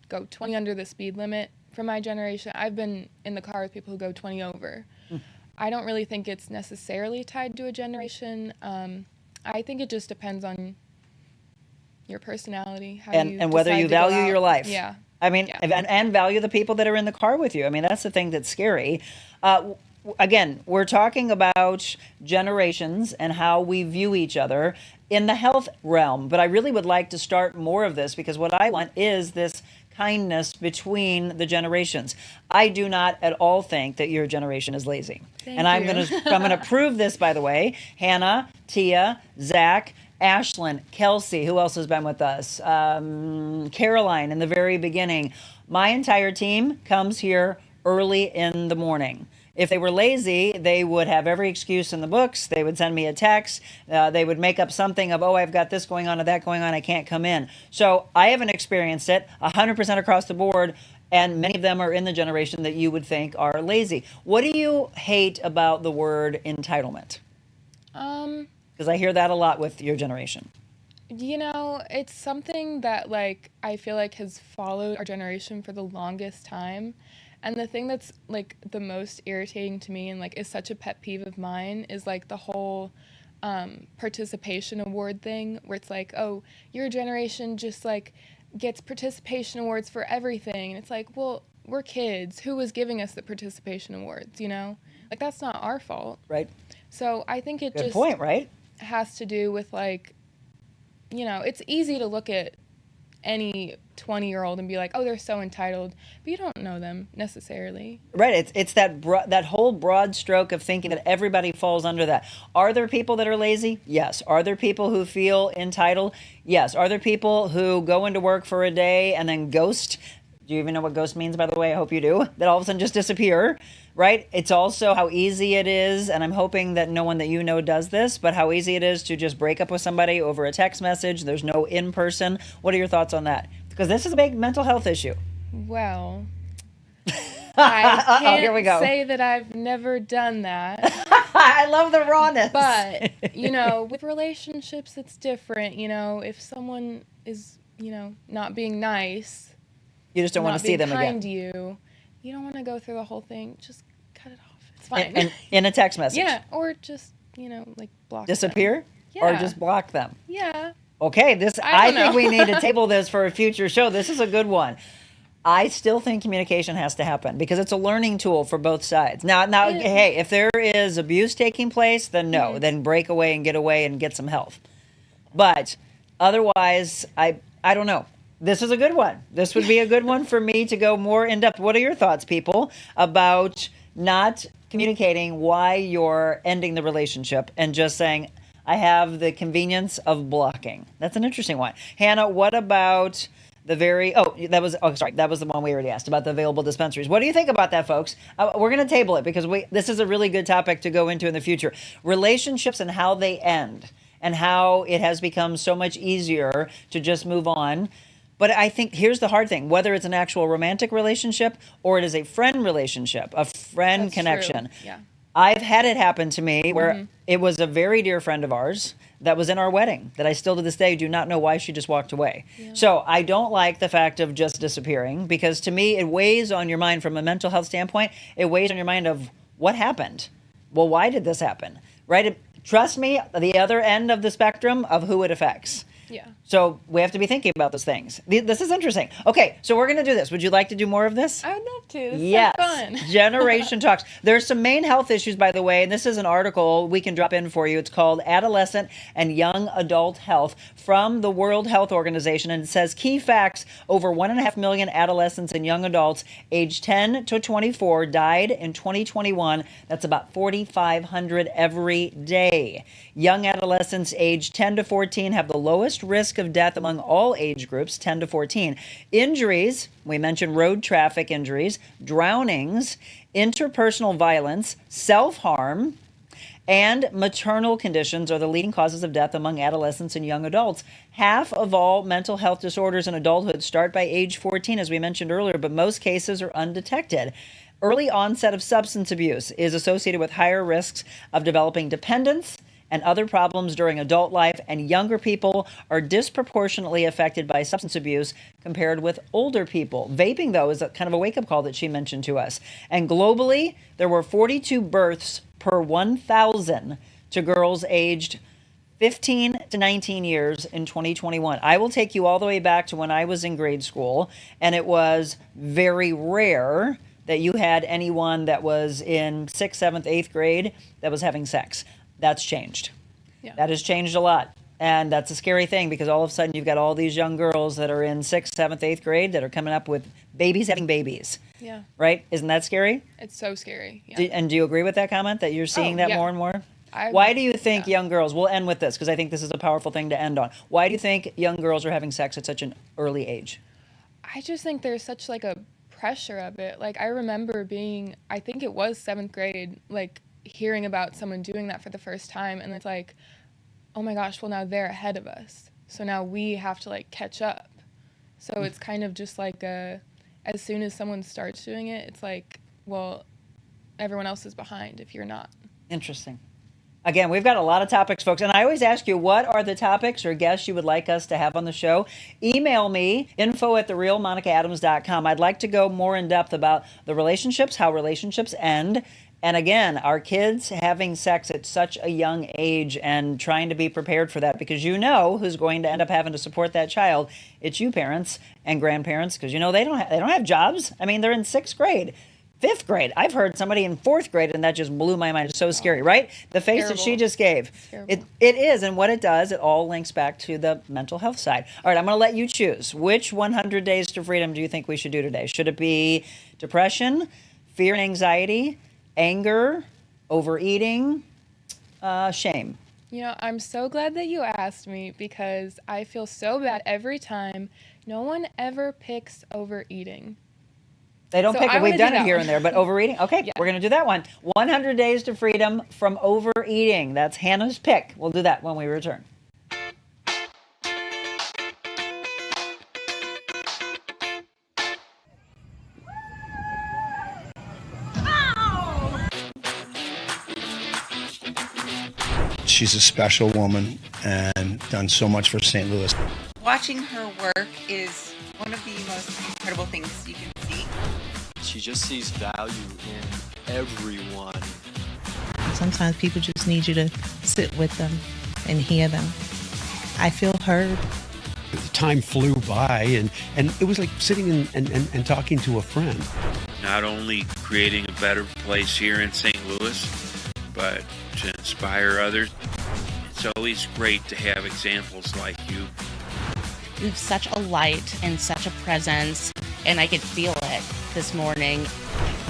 Speaker 13: go 20 under the speed limit for my generation. I've been in the car with people who go 20 over. I don't really think it's necessarily tied to a generation. I think it just depends on your personality, how
Speaker 1: and whether you value your life.
Speaker 13: Yeah.
Speaker 1: And value the people that are in the car with you. That's the thing that's scary. Again, we're talking about generations and how we view each other in the health realm. But I really would like to start more of this, because what I want is this kindness between the generations. I do not at all think that your generation is lazy. I'm going to prove this, by the way. Hannah, Tia, Zach, Ashlyn, Kelsey, who else has been with us? Caroline in the very beginning. My entire team comes here early in the morning. If they were lazy, they would have every excuse in the books. They would send me a text. They would make up something of, I've got this going on or that going on, I can't come in. So I haven't experienced it 100% across the board, and many of them are in the generation that you would think are lazy. What do you hate about the word entitlement? Because I hear that a lot with your generation.
Speaker 13: It's something that, I feel has followed our generation for the longest time. And the thing that's, the most irritating to me and, is such a pet peeve of mine is, the whole participation award thing, where it's your generation just, gets participation awards for everything. And it's well, we're kids. Who was giving us the participation awards, That's not our fault.
Speaker 1: Right.
Speaker 13: So I think it
Speaker 1: Good point, right?
Speaker 13: has to do with, it's easy to look at any 20-year-old and be like, oh, they're so entitled, but you don't know them necessarily.
Speaker 1: Right. It's that whole broad stroke of thinking that everybody falls under that. Are there people that are lazy? Yes. Are there people who feel entitled? Yes. Are there people who go into work for a day and then ghost? Do you even know what ghost means, by the way? I hope you do. That all of a sudden just disappear, right? It's also how easy it is, and I'm hoping that no one that you know does this, but how easy it is to just break up with somebody over a text message. There's no in-person. What are your thoughts on that? Because this is a big mental health issue.
Speaker 13: Well, I can't
Speaker 1: here we go.
Speaker 13: say that I've never done that.
Speaker 1: I love the rawness.
Speaker 13: But, with relationships, it's different. If someone is, not being nice,
Speaker 1: you just don't want to see them
Speaker 13: not being kind
Speaker 1: again.
Speaker 13: to you don't want to go through the whole thing. Just cut it off. It's fine.
Speaker 1: In a text message.
Speaker 13: Yeah, or just, block
Speaker 1: disappear?
Speaker 13: them. Yeah.
Speaker 1: Or just block them?
Speaker 13: Yeah.
Speaker 1: Okay, I think we need to table this for a future show. This is a good one. I still think communication has to happen because it's a learning tool for both sides. Now, hey, if there is abuse taking place, then no, then break away and get some help. But otherwise, I don't know. This is a good one. This would be a good one for me to go more in depth. What are your thoughts, people, about not communicating why you're ending the relationship and just saying, I have the convenience of blocking? That's an interesting one. Hannah, what about that was the one we already asked about the available dispensaries. What do you think about that, folks? We're going to table it because this is a really good topic to go into in the future. Relationships and how they end and how it has become so much easier to just move on. But I think here's the hard thing, whether it's an actual romantic relationship or it is a friend relationship, a friend
Speaker 13: That's
Speaker 1: connection.
Speaker 13: True. Yeah.
Speaker 1: I've had it happen to me where it was a very dear friend of ours that was in our wedding that I still to this day do not know why she just walked away. Yeah. So I don't like the fact of just disappearing because to me it weighs on your mind from a mental health standpoint. It weighs on your mind of what happened. Well, why did this happen? Right? Trust me, the other end of the spectrum of who it affects.
Speaker 13: Yeah.
Speaker 1: So we have to be thinking about those things. This is interesting. Okay, so we're going to do this. Would you like to do more of this?
Speaker 13: I would love to. This
Speaker 1: yes.
Speaker 13: is so fun.
Speaker 1: Generation Talks. There's some main health issues, by the way, and this is an article we can drop in for you. It's called Adolescent and Young Adult Health from the World Health Organization, and it says key facts: over 1.5 million adolescents and young adults aged 10 to 24 died in 2021. That's about 4,500 every day. Young adolescents aged 10 to 14 have the lowest risk of death among all age groups, 10 to 14. Injuries, we mentioned road traffic injuries, drownings, interpersonal violence, self-harm, and maternal conditions are the leading causes of death among adolescents and young adults. Half of all mental health disorders in adulthood start by age 14, as we mentioned earlier, but most cases are undetected. Early onset of substance abuse is associated with higher risks of developing dependence and other problems during adult life, and younger people are disproportionately affected by substance abuse compared with older people. Vaping, though, is a kind of a wake-up call that she mentioned to us. And globally, there were 42 births per 1,000 to girls aged 15 to 19 years in 2021. I will take you all the way back to when I was in grade school, and it was very rare that you had anyone that was in 6th, 7th, 8th grade that was having sex. That's changed. Yeah. That has changed a lot. And that's a scary thing because all of a sudden you've got all these young girls that are in 6th, 7th, 8th grade that are coming up with babies having babies.
Speaker 13: Yeah.
Speaker 1: Right? Isn't that scary?
Speaker 13: It's so scary. Yeah.
Speaker 1: And do you agree with that comment that you're seeing that more and more? Why do you think young girls, we'll end with this because I think this is a powerful thing to end on. Why do you think young girls are having sex at such an early age?
Speaker 13: I just think there's such like a pressure of it. Like I remember being, I think it was 7th grade, like hearing about someone doing that for the first time, and it's like, oh my gosh, well now they're ahead of us, so now we have to like catch up. So it's kind of just like as soon as someone starts doing it, it's like, well, everyone else is behind if you're not.
Speaker 1: Interesting. Again, we've got a lot of topics, folks, and I always ask you, what are the topics or guests you would like us to have on the show? Email me, info@TheRealMonicaAdams.com. I'd like to go more in depth about the relationships, how relationships end, and again, our kids having sex at such a young age and trying to be prepared for that, because you know who's going to end up having to support that child. It's you parents and grandparents, because you know they don't have jobs. I mean, they're in 6th grade. 5th grade. I've heard somebody in 4th grade, and that just blew my mind. It's so scary, right? The face that she just gave. It is, and what it does, it all links back to the mental health side. All right, I'm going to let you choose. Which 100 Days to Freedom do you think we should do today? Should it be depression, fear and anxiety, anger, overeating, shame?
Speaker 13: You know, I'm so glad that you asked me because I feel so bad every time. No one ever picks overeating.
Speaker 1: They don't pick it. We've done it here and there, but overeating? Okay,
Speaker 13: Yeah.
Speaker 1: we're going to do that one. 100 Days to Freedom from Overeating. That's Hannah's pick. We'll do that when we return.
Speaker 14: She's a special woman and done so much for St. Louis.
Speaker 15: Watching her work is one of the most incredible things you can see.
Speaker 16: She just sees value in everyone.
Speaker 17: Sometimes people just need you to sit with them and hear them. I feel heard.
Speaker 18: The time flew by, and it was like sitting and talking to a friend.
Speaker 19: Not only creating a better place here in St. Louis, but to inspire others. It's always great to have examples like you.
Speaker 20: You have such a light and such a presence, and I could feel it this morning.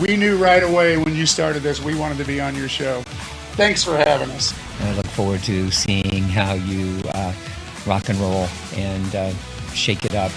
Speaker 21: We knew right away when you started this, we wanted to be on your show. Thanks for having us.
Speaker 22: I look forward to seeing how you rock and roll and shake it up.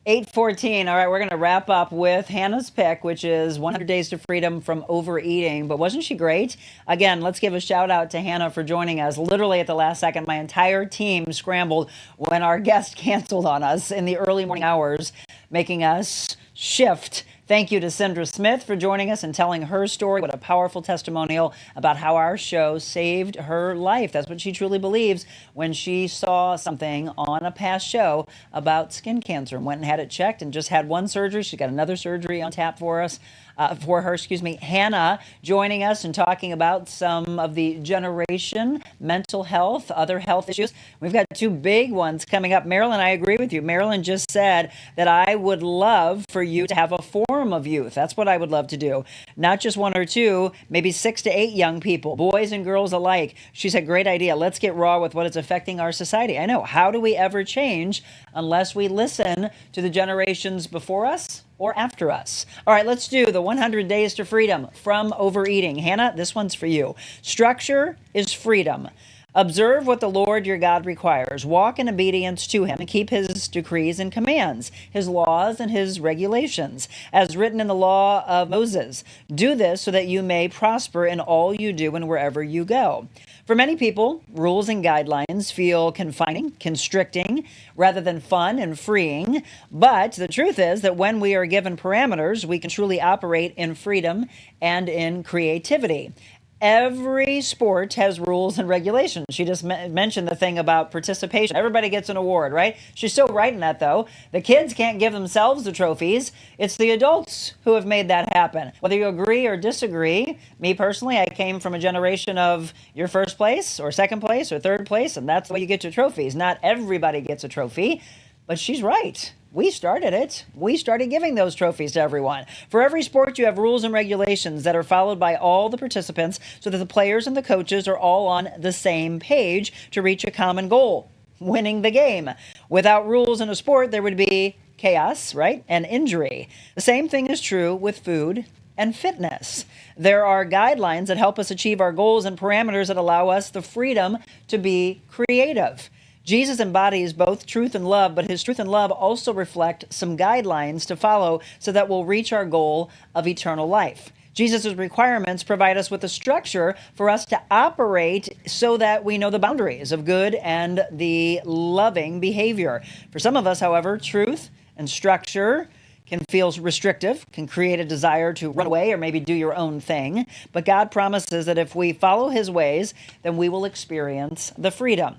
Speaker 1: 8:14. All right, we're going to wrap up with Hannah's pick, which is 100 Days to Freedom from Overeating. But wasn't she great? Again, let's give a shout out to Hannah for joining us. Literally at the last second, my entire team scrambled when our guest canceled on us in the early morning hours, making us shift. Thank you to Sindra Smith for joining us and telling her story. What a powerful testimonial about how our show saved her life. That's what she truly believes when she saw something on a past show about skin cancer and went and had it checked and just had one surgery. She's got another surgery on tap for us. Hannah joining us and talking about some of the generation, mental health, other health issues. We've got two big ones coming up. Marilyn, I agree with you. Marilyn just said that I would love for you to have a forum of youth. That's what I would love to do. Not just one or two, maybe 6 to 8 young people, boys and girls alike. She said, great idea. Let's get raw with what is affecting our society. I know. How do we ever change unless we listen to the generations before us or after us? All right, let's do the 100 Days to Freedom from Overeating. Hannah, this one's for you. Structure is freedom. Observe what the Lord your God requires. Walk in obedience to him and keep his decrees and commands, his laws and his regulations, as written in the law of Moses. Do this so that you may prosper in all you do and wherever you go. For many people, rules and guidelines feel confining, constricting, rather than fun and freeing. But the truth is that when we are given parameters, we can truly operate in freedom and in creativity. Every sport has rules and regulations. She just mentioned the thing about participation. Everybody gets an award, right? She's still right in that, though. The kids can't give themselves the trophies. It's the adults who have made that happen. Whether you agree or disagree, me personally, I came from a generation of your first place or second place or third place, and that's the way you get your trophies. Not everybody gets a trophy, but she's right. We started it. We started giving those trophies to everyone. For every sport, you have rules and regulations that are followed by all the participants so that the players and the coaches are all on the same page to reach a common goal, winning the game. Without rules in a sport, there would be chaos, right? And injury. The same thing is true with food and fitness. There are guidelines that help us achieve our goals and parameters that allow us the freedom to be creative. Jesus embodies both truth and love, but his truth and love also reflect some guidelines to follow so that we'll reach our goal of eternal life. Jesus' requirements provide us with a structure for us to operate so that we know the boundaries of good and the loving behavior. For some of us, however, truth and structure can feel restrictive, can create a desire to run away or maybe do your own thing. But God promises that if we follow his ways, then we will experience the freedom.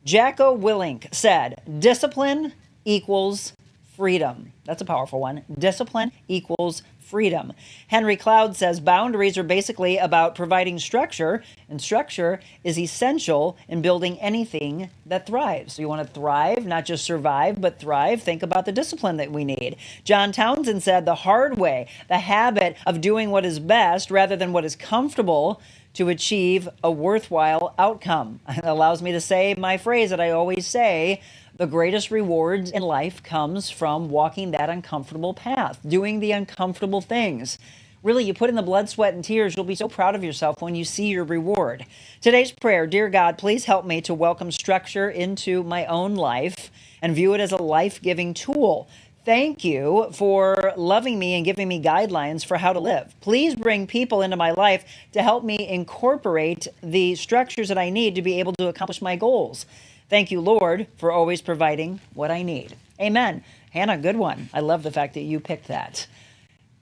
Speaker 1: Jacko Willink said, discipline equals freedom. That's a powerful one. Discipline equals freedom. Henry Cloud says boundaries are basically about providing structure And structure is essential in building anything that thrives. So you want to thrive, not just survive, but thrive. Think about the discipline that we need. John Townsend said the hard way, the habit of doing what is best rather than what is comfortable to achieve a worthwhile outcome. It allows me to say my phrase that I always say, the greatest rewards in life comes from walking that uncomfortable path, doing the uncomfortable things. Really, you put in the blood, sweat, and tears. You'll be so proud of yourself when you see your reward. Today's prayer, dear God, please help me to welcome structure into my own life and view it as a life-giving tool. Thank you for loving me and giving me guidelines for how to live. Please bring people into my life to help me incorporate the structures that I need to be able to accomplish my goals. Thank you, Lord, for always providing what I need. Amen. Hannah, good one. I love the fact that you picked that.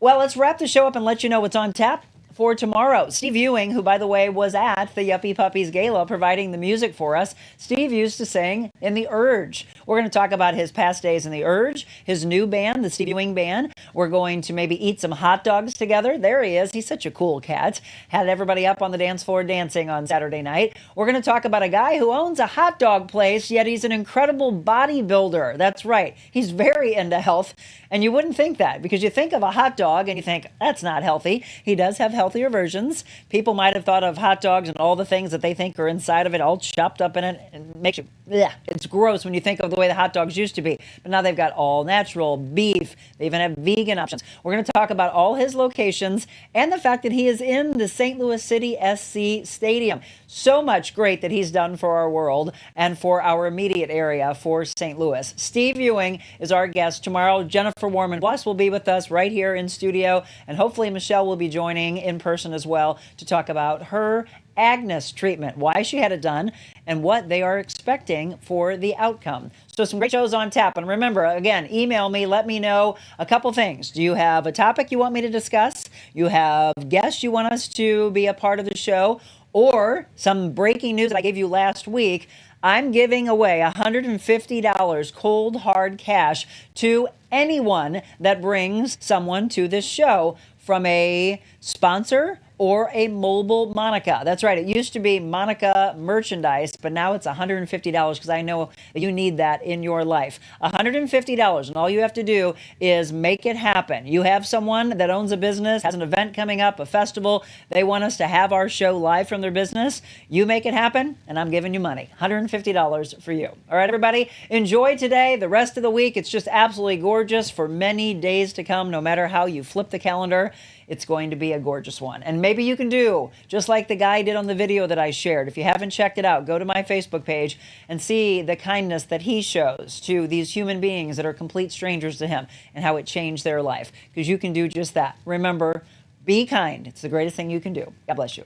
Speaker 1: Well, let's wrap the show up and let you know what's on tap for tomorrow. Steve Ewing, who, by the way, was at the Yuppie Puppies Gala providing the music for us. Steve used to sing in The Urge. We're going to talk about his past days in The Urge, his new band, the Steve Ewing Band. We're going to maybe eat some hot dogs together. There he is. He's such a cool cat. Had everybody up on the dance floor dancing on Saturday night. We're going to talk about a guy who owns a hot dog place, yet he's an incredible bodybuilder. That's right. He's very into health. And you wouldn't think that because you think of a hot dog and you think, that's not healthy. He does have healthier versions. People might have thought of hot dogs and all the things that they think are inside of it, all chopped up in it, and makes you, it's gross when you think of the way the hot dogs used to be. But now they've got all natural beef. They even have vegan options. We're going to talk about all his locations and the fact that he is in the St. Louis City SC Stadium. So much great that he's done for our world and for our immediate area for St. Louis. Steve Ewing is our guest tomorrow. Jennifer Warman Buss will be with us right here in studio, and hopefully Michelle will be joining in person as well to talk about her Agnes treatment, why she had it done, and what they are expecting for the outcome. So some great shows on tap. And remember, again, email me, let me know a couple things. Do you have a topic you want me to discuss? You have guests you want us to be a part of the show? Or some breaking news that I gave you last week. I'm giving away $150 cold hard cash to anyone that brings someone to this show from a sponsor or a mobile Monica. That's right. It used to be Monica merchandise, but now it's $150 because I know that you need that in your life. $150, and all you have to do is make it happen. You have someone that owns a business, has an event coming up, a festival. They want us to have our show live from their business. You make it happen, and I'm giving you money. $150 for you. All right, everybody, enjoy today. The rest of the week, it's just absolutely gorgeous for many days to come. No matter how you flip the calendar, it's going to be a gorgeous one. And maybe you can do just like the guy did on the video that I shared. If you haven't checked it out, go to my Facebook page and see the kindness that he shows to these human beings that are complete strangers to him and how it changed their life. Because you can do just that. Remember, be kind. It's the greatest thing you can do. God bless you.